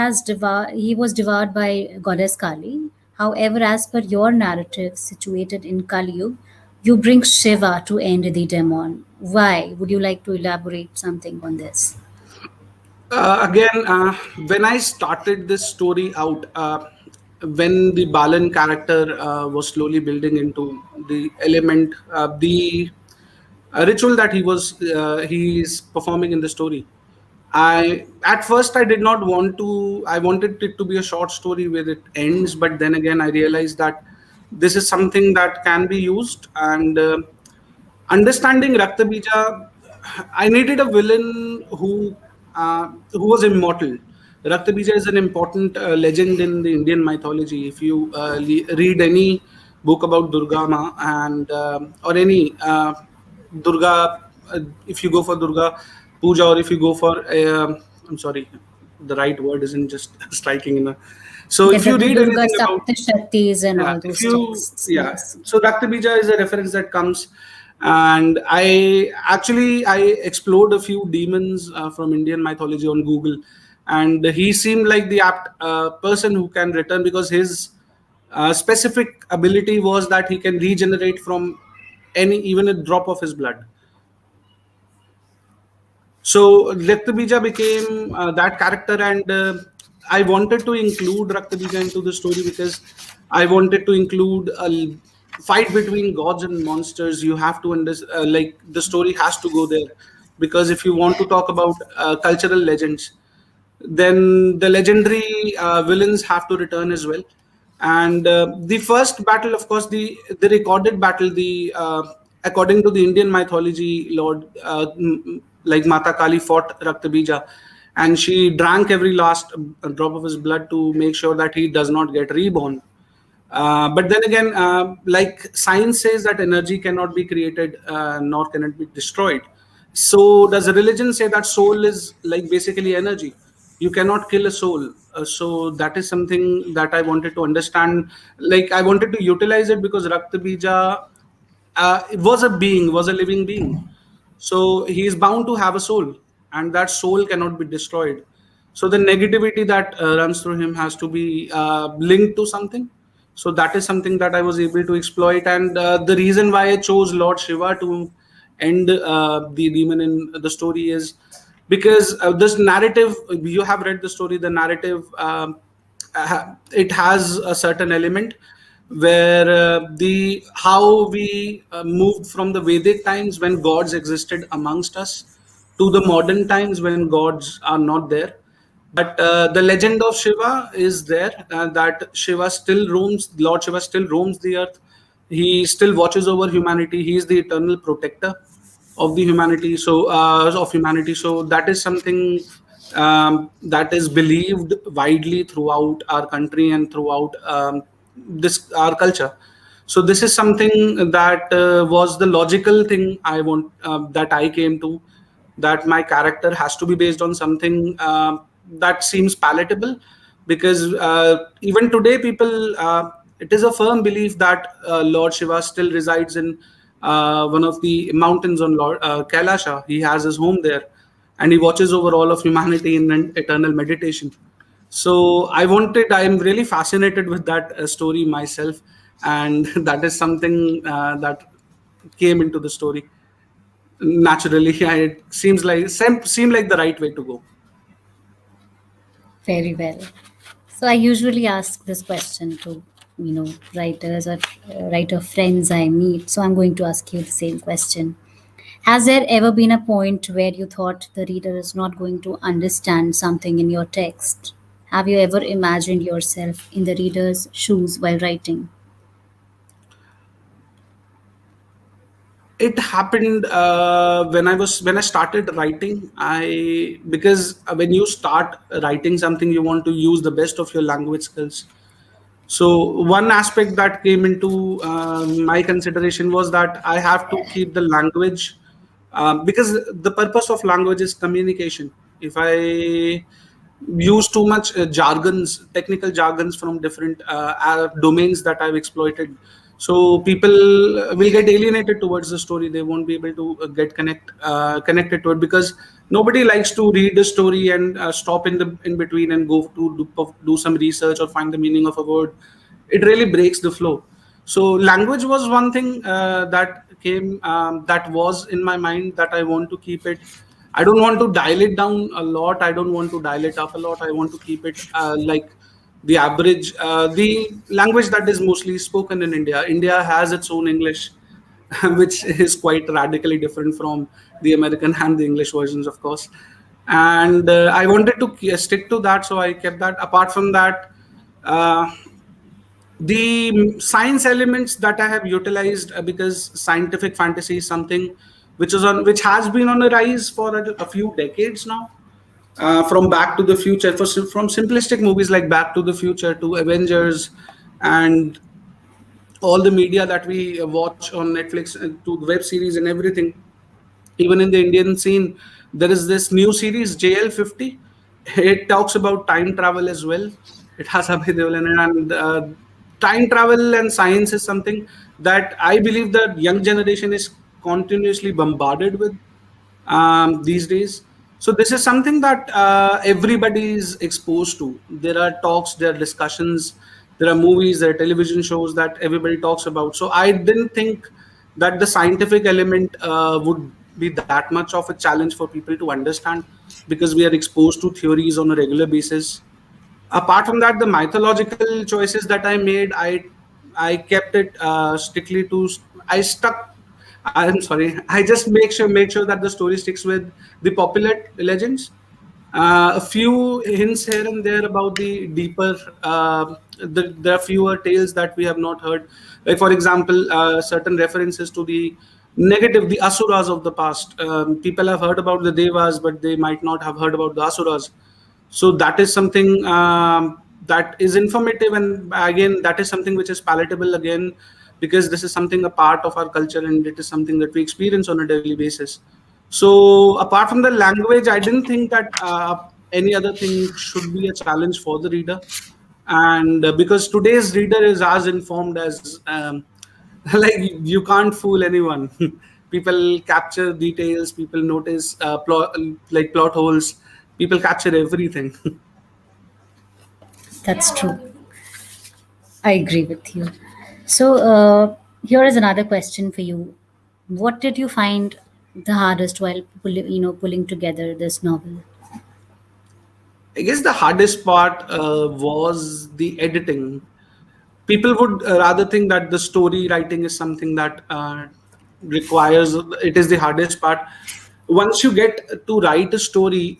was devoured by goddess Kali. However, as per your narrative situated in Kali Yuga, you bring Shiva to end the demon. Why? Would you like to elaborate something on this? Again, when I started this story out, when the Balan character was slowly building into the element, the ritual that he's performing in the story, I at first I did not want to. I wanted it to be a short story where it ends, but then again I realized that this is something that can be used, and understanding Raktabija, I needed a villain who was immortal. Raktabija is an important legend in the Indian mythology. If you read any book about Durga Ma, and or any Durga, if you go for Durga Puja, or if you go for I'm sorry, the right word isn't just striking in a. So Yeah, if you the read Durga anything about, Saptashaktis and yeah, all if those you, texts. yeah, Yes. so Dr. Bija is a reference that comes, and I explored a few demons from Indian mythology on Google, and he seemed like the apt person who can return, because his specific ability was that he can regenerate from any, even a drop of his blood. So Raktabija became that character, and I wanted to include Raktabija into the story because I wanted to include a fight between gods and monsters. You have to understand, like the story has to go there, because if you want to talk about cultural legends, then the legendary villains have to return as well. And the first battle, of course, the recorded battle, the according to the Indian mythology, Lord, like Mata Kali fought Raktabija, and she drank every last drop of his blood to make sure that he does not get reborn. But then again, like science says that energy cannot be created nor can it be destroyed. So does religion say that soul is like basically energy? You cannot kill a soul. So that is something that I wanted to understand. Like I wanted to utilize it because Rakta Bija was a being, was a living being. So he is bound to have a soul, and that soul cannot be destroyed. So the negativity that runs through him has to be linked to something. So that is something that I was able to exploit, and the reason why I chose Lord Shiva to end the demon in the story is because this narrative. You have read the story. The narrative. It has a certain element where the how we moved from the Vedic times when gods existed amongst us to the modern times when gods are not there. But the legend of Shiva is there, that Shiva still roams, Lord Shiva still roams the earth. He still watches over humanity. He is the eternal protector of the humanity. So of humanity. So that is something that is believed widely throughout our country and throughout this our culture. So this is something that was the logical thing I want that I came to, that my character has to be based on something that seems palatable, because even today people it is a firm belief that Lord Shiva still resides in one of the mountains on Lord Kailasha. He has his home there, and he watches over all of humanity in an eternal meditation. So I'm really fascinated with that story myself, and that is something that came into the story naturally. Yeah, it seemed like the right way to go. Very well. So I usually ask this question to, writers or writer friends I meet. So I'm going to ask you the same question. Has there ever been a point where you thought the reader is not going to understand something in your text? Have you ever imagined yourself in the reader's shoes while writing? It happened when I started writing. I Because when you start writing something, you want to use the best of your language skills. So one aspect that came into my consideration was that I have to keep the language, because the purpose of language is communication. If I use too much jargons, technical jargons from different domains that I've exploited, so people will get alienated towards the story. They won't be able to get connected to it, because nobody likes to read the story and stop in between and go to do some research or find the meaning of a word. It really breaks the flow. So language was one thing that was in my mind, that I want to keep it. I don't want to dial it down a lot. I don't want to dial it up a lot. I want to keep it like the average, the language that is mostly spoken in India. India has its own English, which is quite radically different from the American and the English versions, of course. And I wanted to stick to that, so I kept that. Apart from that, uh, the science elements that I have utilized, because scientific fantasy is something which has been on a rise for a few decades now. From Back to the Future, from simplistic movies like Back to the Future to Avengers, and all the media that we watch on Netflix, to web series and everything. Even in the Indian scene, there is this new series JL50. It talks about time travel as well. It has Abhay Deol in it, and time travel and science is something that I believe the young generation is continuously bombarded with these days. So this is something that everybody is exposed to. There are talks, there are discussions, there are movies, there are television shows that everybody talks about. So I didn't think that the scientific element would be that much of a challenge for people to understand, because we are exposed to theories on a regular basis. Apart from that, the mythological choices that I made, I kept it strictly to I stuck I'm sorry, I just make sure that the story sticks with the popular legends. A few hints here and there about the deeper there are fewer tales that we have not heard, like for example certain references to the negative, the asuras of the past. People have heard about the devas, but they might not have heard about the asuras. So that is something that is informative, and again, that is something which is palatable again, because this is something a part of our culture, and it is something that we experience on a daily basis. So apart from the language, I didn't think that any other thing should be a challenge for the reader. And because today's reader is as informed as like, you can't fool anyone. People capture details, people notice plot holes, people capture everything. That's true. I agree with you. So, here is another question for you. What did you find the hardest while pulling together this novel? I guess the hardest part was the editing. People would rather think that the story writing is something that requires, it is the hardest part. Once you get to write a story,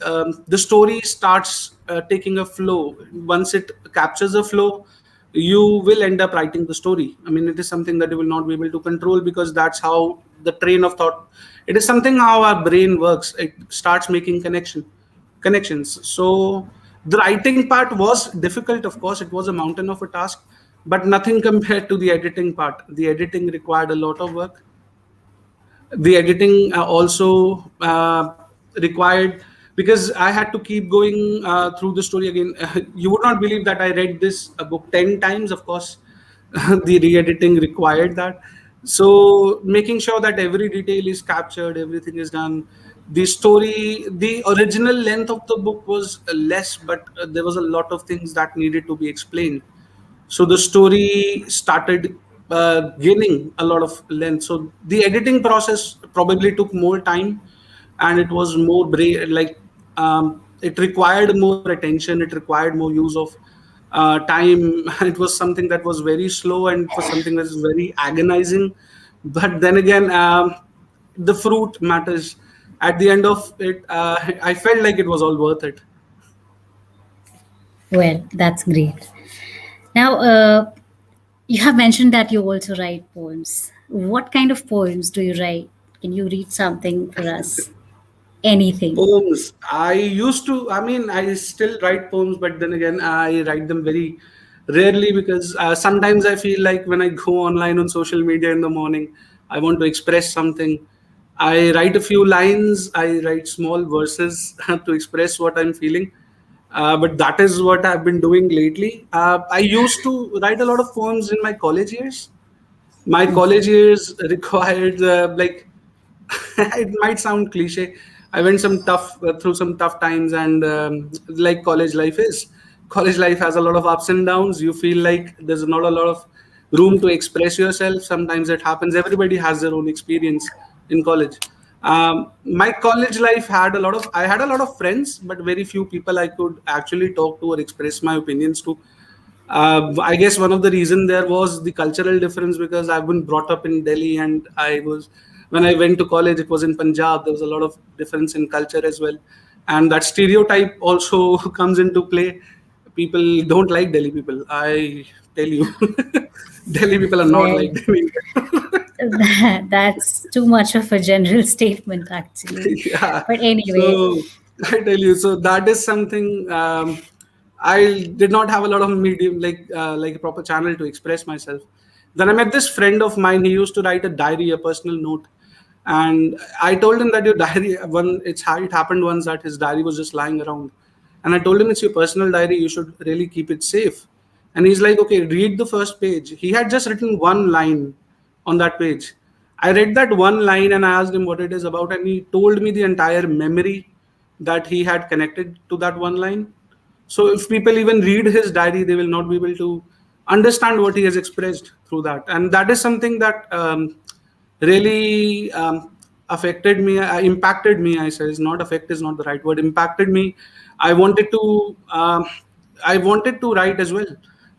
the story starts taking a flow. Once it captures a flow, you will end up writing the story. I mean, it is something that you will not be able to control, because that's how the train of thought, it is something how our brain works. It starts making connections. So the writing part was difficult, of course. It was a mountain of a task, but nothing compared to the editing part. The editing required a lot of work. The editing also required, because I had to keep going through the story again. You would not believe that I read this book 10 times, of course. The re-editing required that. So making sure that every detail is captured, everything is done. The story, the original length of the book was less, but there was a lot of things that needed to be explained. So the story started gaining a lot of length. So the editing process probably took more time, and it was more it required more attention, it required more use of time. It was something that was very slow, and it was something that was very agonizing. But then again, the fruit matters. At the end of it, I felt like it was all worth it. Well, that's great. Now, you have mentioned that you also write poems. What kind of poems do you write? Can you read something for us? Anything. Poems. I used to, I mean, I still write poems, but then again, I write them very rarely, because sometimes I feel like when I go online on social media in the morning, I want to express something. I write a few lines, I write small verses to express what I'm feeling. But that is what I've been doing lately. I used to write a lot of poems in my college years. My college years required it might sound cliche. I went some tough through some tough times, and like college life has a lot of ups and downs. You feel like there's not a lot of room to express yourself. Sometimes it happens. Everybody has their own experience in college. My college life had a lot of, I had a lot of friends, but very few people I could actually talk to or express my opinions to. I guess one of the reason there was the cultural difference, because I've been brought up in Delhi, and when I went to college, it was in Punjab. There was a lot of difference in culture as well, and that stereotype also comes into play. People don't like Delhi people. I tell you, Delhi people are not Well, like Delhi. that's too much of a general statement, actually. Yeah. But anyway, So I tell you, so that is something. I did not have a lot of medium, like a proper channel to express myself. Then I met this friend of mine. He used to write a diary, a personal note, and I told him that your diary. It happened once that his diary was just lying around, and I told him, it's your personal diary. You should really keep it safe. And he's like, okay, read the first page. He had just written one line on that page. I read that one line and I asked him what it is about, and he told me the entire memory that he had connected to that one line. So if people even read his diary, they will not be able to understand what he has expressed through that. And that is something that really affected me, impacted me. I say, is not affect is not the right word. Impacted me. I wanted to, I wanted to write as well,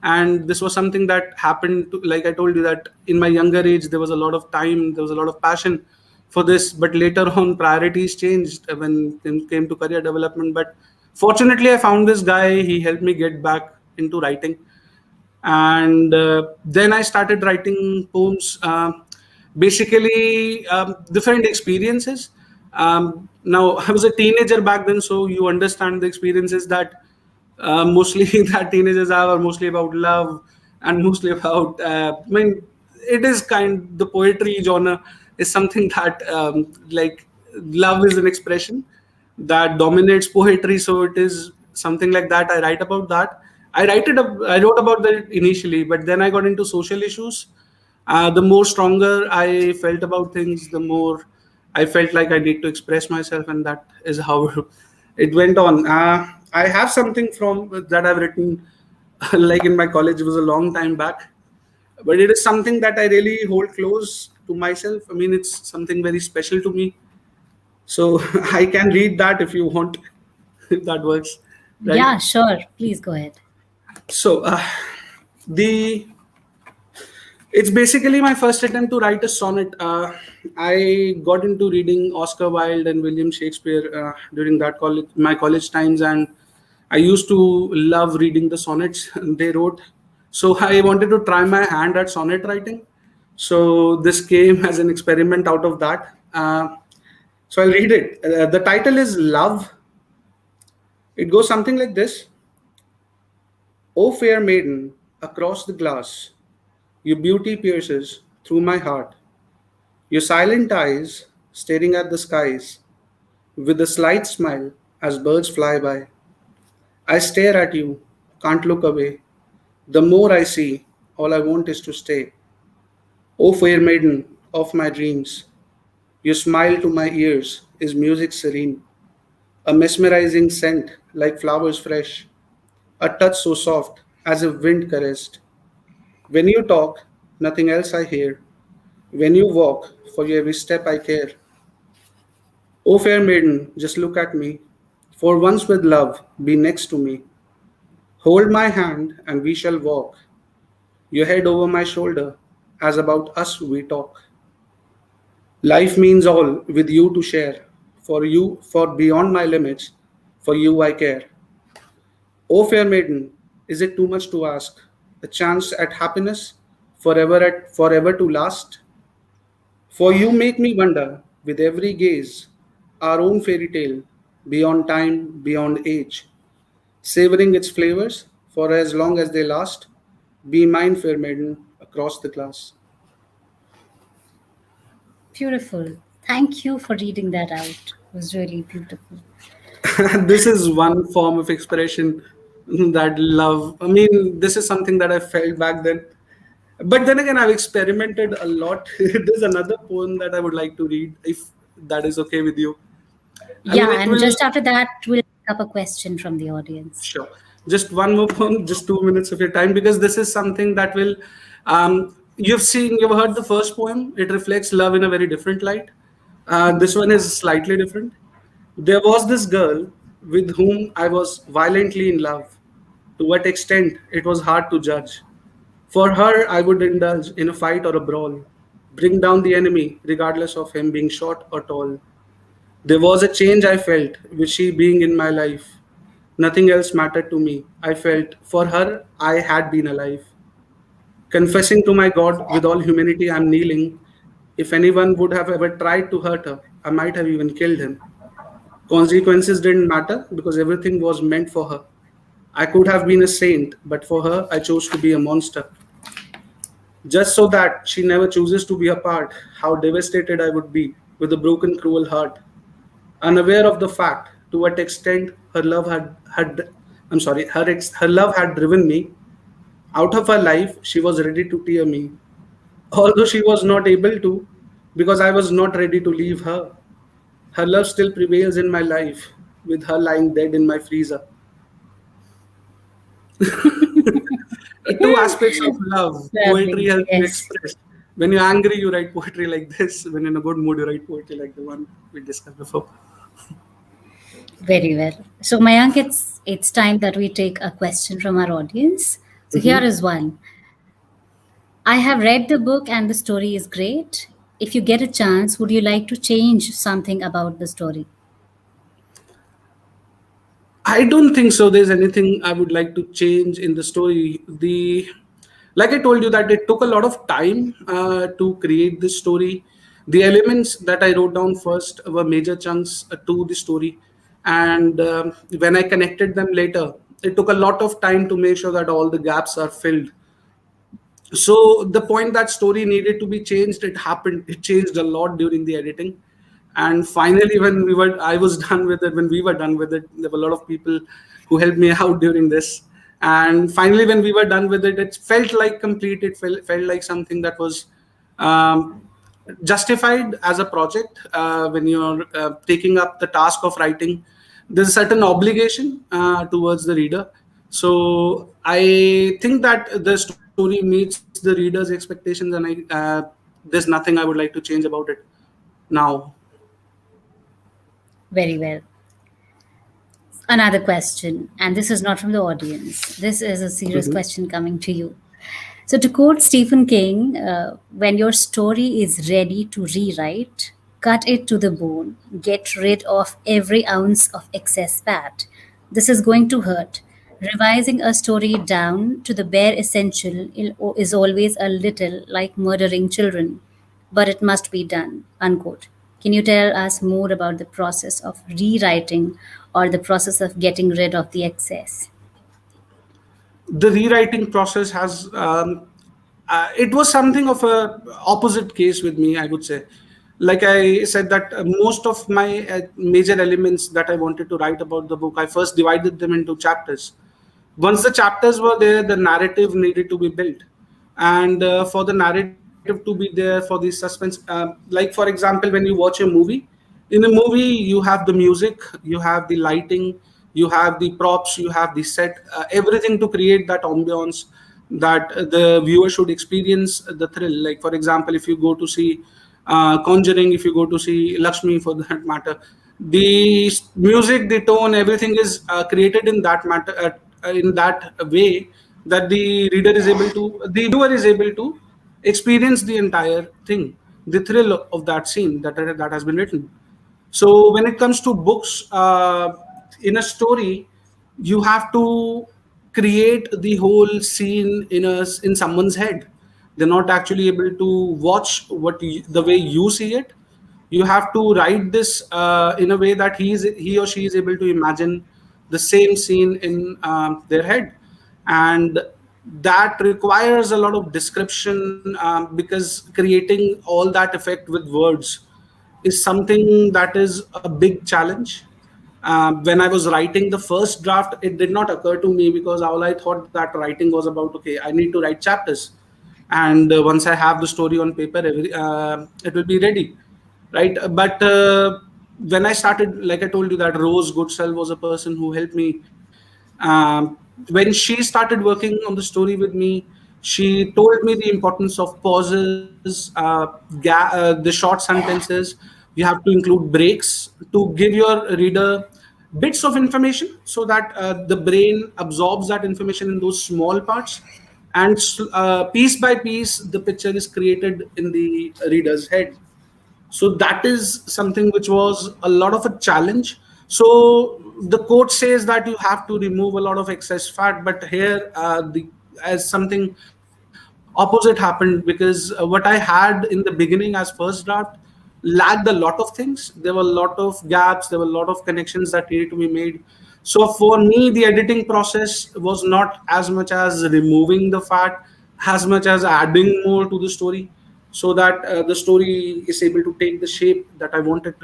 and this was something that happened. Like I told you, that in my younger age, there was a lot of time, there was a lot of passion for this, but later on, priorities changed when it came to career development. But fortunately, I found this guy. He helped me get back into writing, and then I started writing poems. basically different experiences. Now, I was a teenager back then, so you understand the experiences that mostly that teenagers have are mostly about love and mostly about. I mean, it is kind the poetry genre is something that like love is an expression that dominates poetry. So it is something like that. I write about that. I wrote about that initially, but then I got into social issues. The more stronger I felt about things, the more I felt like I need to express myself, and that is how it went on. I have something from that I've written, like in my college. It was a long time back, but it is something that I really hold close to myself. I mean, it's something very special to me. So I can read that if you want, if that works, right? Yeah, sure. Please go ahead. So the it's basically my first attempt to write a sonnet. I got into reading Oscar Wilde and William Shakespeare during that college, my college times, and I used to love reading the sonnets they wrote. So I wanted to try my hand at sonnet writing. So this came as an experiment out of that. So I'll read it. The title is Love. It goes something like this: O fair maiden, across the glass, your beauty pierces through my heart. Your silent eyes staring at the skies with a slight smile as birds fly by. I stare at you, can't look away. The more I see, all I want is to stay. O fair maiden of my dreams, your smile to my ears is music serene, a mesmerizing scent like flowers fresh, a touch so soft as if wind caressed. When you talk, nothing else I hear. When you walk, for your every step I care. O fair maiden, just look at me. For once with love, be next to me. Hold my hand and we shall walk. Your head over my shoulder, as about us we talk. Life means all with you to share. For you, for beyond my limits, for you I care. O fair maiden, is it too much to ask? A chance at happiness, forever to last? For you make me wonder with every gaze, our own fairy tale, beyond time, beyond age, savoring its flavors for as long as they last. Be mine, fair maiden, across the glass. Beautiful. Thank you for reading that out. It was really beautiful. This is one form of expression that love. I mean, this is something that I felt back then. But then again, I've experimented a lot. There's another poem that I would like to read, if that is okay with you. I mean, Yeah, it and will. just after that, we'll pick up a question from the audience. Sure. Just one more poem, just 2 minutes of your time, because this is something that will. You've heard the first poem. It reflects love in a very different light. This one is slightly different. There was this girl with whom I was violently in love. To what extent, it was hard to judge. For her, I would indulge in a fight or a brawl, bring down the enemy, regardless of him being short or tall. There was a change I felt with she being in my life. Nothing else mattered to me. I felt for her I had been alive. Confessing to my God with all humility, I'm kneeling. If anyone would have ever tried to hurt her, I might have even killed him. Consequences didn't matter because everything was meant for her. I could have been a saint, but for her, I chose to be a monster. Just so that she never chooses to be apart, how devastated I would be with a broken, cruel heart, unaware of the fact to what extent her love had I'm sorry, her love had driven me out of her life. She was ready to tear me, although she was not able to, because I was not ready to leave her. Her love still prevails in my life, with her lying dead in my freezer. Two aspects of love. Poetry Lovely. helps you Yes. express. When you're angry, you write poetry like this. When in a good mood, you write poetry like the one we discussed before. Very well. So Mayank, it's time that we take a question from our audience. So here Mhm. is one. I have read the book and the story is great. If you get a chance, would you like to change something about the story? I don't think so. There's anything I would like to change in the story. The Like I told you, that it took a lot of time to create this story. The elements that I wrote down first were major chunks to the story, and when I connected them later, it took a lot of time to make sure that all the gaps are filled. So the point that story needed to be changed, it happened. It changed a lot during the editing, and finally, when I was done with it. When we were done with it, there were a lot of people who helped me out during this. And finally, when we were done with it, it felt like complete. It felt like something that was um, justified as a project. When you're taking up the task of writing, there's a certain obligation towards the reader. So I think that the story meets the reader's expectations, and there's nothing I would like to change about it now. Very well. Another question, and this is not from the audience. This is a serious Mhm. question coming to you. So, to quote Stephen King, when your story is ready to rewrite, cut it to the bone, get rid of every ounce of excess fat. This is going to hurt. Revising a story down to the bare essential is always a little like murdering children, but it must be done. Unquote. Can you tell us more about the process of rewriting or the process of getting rid of the excess? The rewriting process has it was something of a opposite case with me, I would say. Like I said, that most of my major elements that I wanted to write about the book, I first divided them into chapters. Once the chapters were there, the narrative needed to be built, and for the narrative to be there, for the suspense, like for example, when you watch a movie, in a movie you have the music, you have the lighting, you have the props, you have the set, everything to create that ambience, that the viewer should experience the thrill. Like for example, if you go to see Conjuring, if you go to see Lakshmi, for that matter, the music, the tone, everything is created in that matter, in that way, that the reader is able to, the viewer is able to experience the entire thing, the thrill of that scene that has been written. So when it comes to books, in a story, you have to create the whole scene in someone's head. They're not actually able to watch the way you see it. You have to write this in a way that he or she is able to imagine the same scene in their head, and that requires a lot of description, because creating all that effect with words is something that is a big challenge. When I was writing the first draft, it did not occur to me, because all I thought that writing was about, okay, I need to write chapters, and once I have the story on paper, it will be ready, right? But when I started, like I told you, that Rose Goodsell was a person who helped me. When she started working on the story with me, she told me the importance of pauses, the short sentences. You have to include breaks to give your reader bits of information, so that the brain absorbs that information in those small parts, and piece by piece the picture is created in the reader's head. So that is something which was a lot of a challenge. So the quote says that you have to remove a lot of excess fat, but here, the as something opposite happened, because what I had in the beginning as first draft lacked a lot of things. There were a lot of gaps, there were a lot of connections that needed to be made. So for me, the editing process was not as much as removing the fat, as much as adding more to the story, so that the story is able to take the shape that I wanted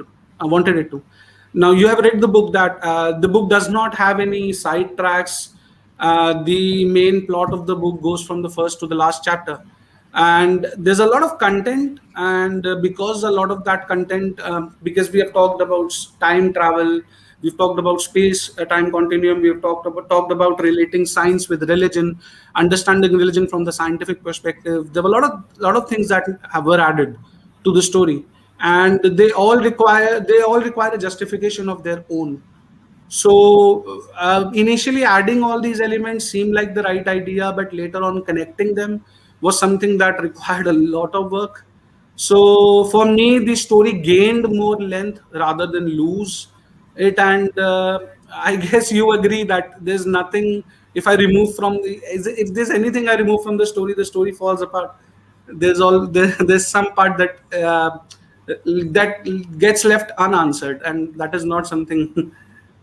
it to. Now you have read the book, that the book does not have any side tracks. The main plot of the book goes from the first to the last chapter, and there's a lot of content. And because a lot of that content, because we have talked about time travel, we've talked about space time continuum, we've talked about relating science with religion, understanding religion from the scientific perspective. There were a lot of things that were added to the story, and they all require a justification of their own. So initially, adding all these elements seemed like the right idea, but later on, connecting them was something that required a lot of work. So for me, the story gained more length rather than lose it, and I guess you agree that there's nothing. If I remove from if there's anything I remove from the story falls apart. There's some part that gets left unanswered, and that is not something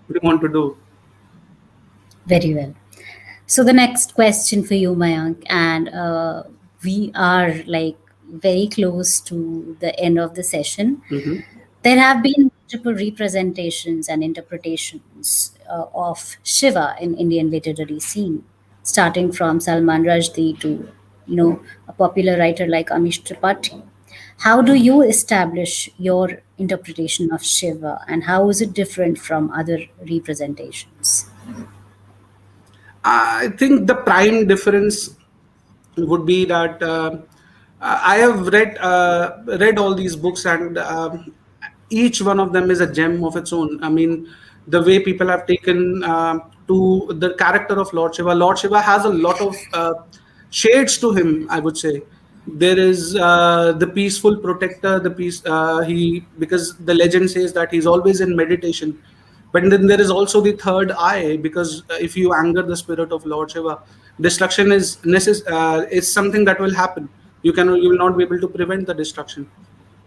we want to do. Very well. So the next question for you, Mayank, and we are like very close to the end of the session. Hmm. There have been multiple representations and interpretations of Shiva in Indian literary scene, starting from Salman Rushdie to, a popular writer like Amish Tripathi. How do you establish your interpretation of Shiva, and how is it different from other representations? I think the prime difference would be that I have read all these books, and each one of them is a gem of its own. I mean, the way people have taken to the character of Lord Shiva. Lord Shiva has a lot of shades to him, I would say. There is the peaceful protector, the peace he because the legend says that he's always in meditation. But then there is also the third eye, because if you anger the spirit of Lord Shiva, destruction is something that will happen. You will not be able to prevent the destruction.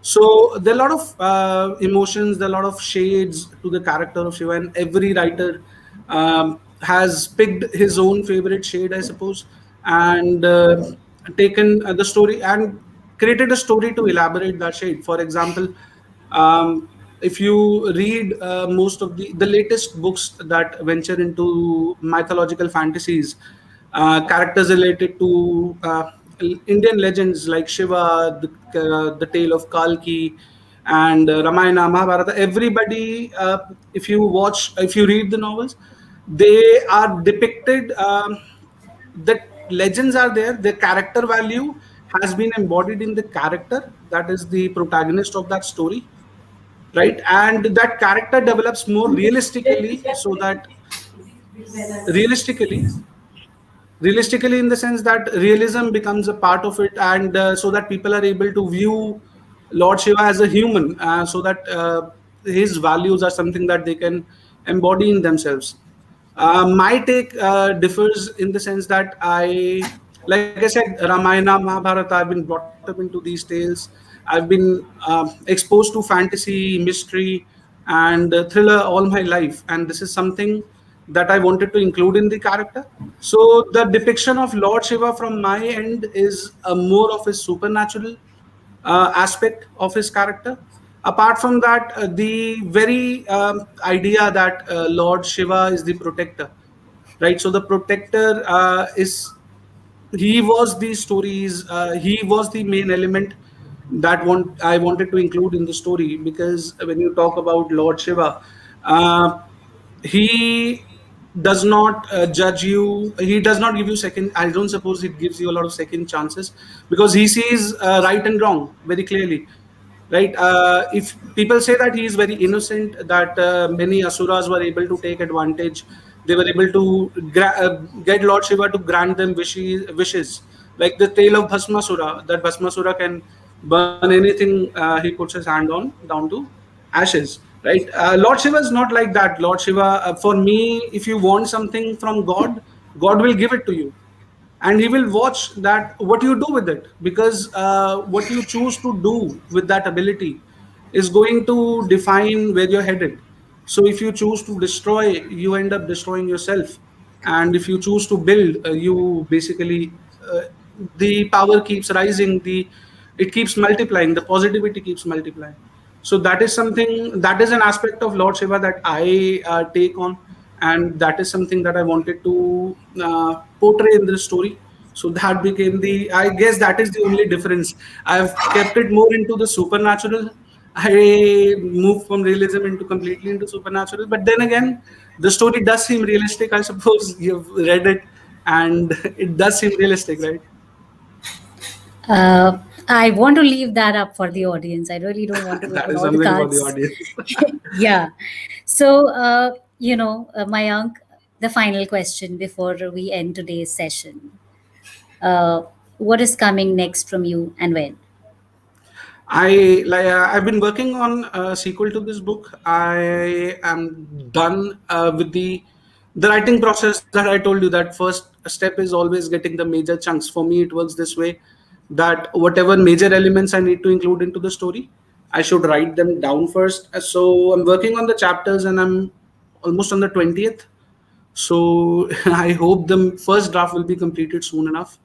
So there are a lot of emotions, there are a lot of shades to the character of Shiva, and every writer has picked his own favorite shade, I suppose, and taken the story and created a story to elaborate that shade. For example, if you read most of the latest books that venture into mythological fantasies, characters related to Indian legends like Shiva, the tale of Kalki, and Ramayana, Mahabharata. Everybody, if you read the novels, they are depicted. The legends are there. The character value has been embodied in the character that is the protagonist of that story, right? And that character develops more realistically, so that realistically realistically in the sense that realism becomes a part of it, and so that people are able to view Lord Shiva as a human, so that his values are something that they can embody in themselves. My take differs in the sense that like I said, Ramayana, Mahabharata, I've been brought up into these tales. I've been exposed to fantasy, mystery, and thriller all my life, and this is something that I wanted to include in the character. So the depiction of Lord Shiva from my end is more of a supernatural aspect of his character. Apart from that, the very idea that Lord Shiva is the protector, right? So the protector is he was the stories. He was the main element that I wanted to include in the story, because when you talk about Lord Shiva, uh, he does not judge you. He does not give you second. I don't suppose it gives you a lot of second chances, because he sees right and wrong very clearly, right? If people say that he is very innocent, that many asuras were able to take advantage, they were able to get Lord Shiva to grant them wishes, like the tale of Bhasmasura, that Bhasmasura can burn anything he puts his hand on down to ashes, right? Lord Shiva is not like that. Lord Shiva, for me, if you want something from God, God will give it to you, and he will watch that what you do with it, because what you choose to do with that ability is going to define where you're headed. So if you choose to destroy, you end up destroying yourself, and if you choose to build, you basically the power keeps rising, the it keeps multiplying, the positivity keeps multiplying. So that is something, that is an aspect of Lord Shiva that I take on, and that is something that I wanted to portray in this story. So that became the, I guess that is the only difference. I've kept it more into the supernatural. I moved from realism into completely into supernatural. But then again, the story does seem realistic. I suppose you've read it, and it does seem realistic, right? Uh, I want to leave that up for the audience. I really don't want to That open is all the something for the cards. audience. Yeah. So, Mayank, the final question before we end today's session. Uh, what is coming next from you and when? I've been working on a sequel to this book. I am done with the writing process that I told you. That first step is always getting the major chunks. For me, it works this way, that whatever major elements I need to include into the story, I should write them down first. So I'm working on the chapters, and I'm almost on the 20th. So I hope the first draft will be completed soon enough,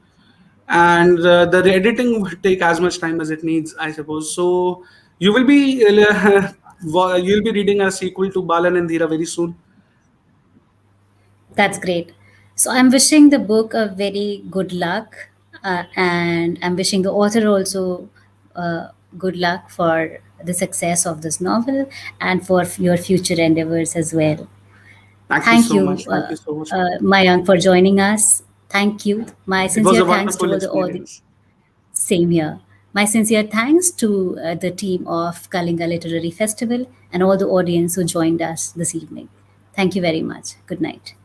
and the editing will take as much time as it needs, I suppose. So you will be you'll be reading a sequel to Balan and Dheera very soon. That's great. So I'm wishing the book a very good luck, and I'm wishing the author also good luck for the success of this novel and for your future endeavors as well. Thank you Thank so you, much. Thank you so much. Mayank, for joining us. Thank you. My It was sincere a thanks to wonderful all the audience. experience. Same here. My sincere thanks to the team of Kalinga Literary Festival and all the audience who joined us this evening. Thank you very much. Good night.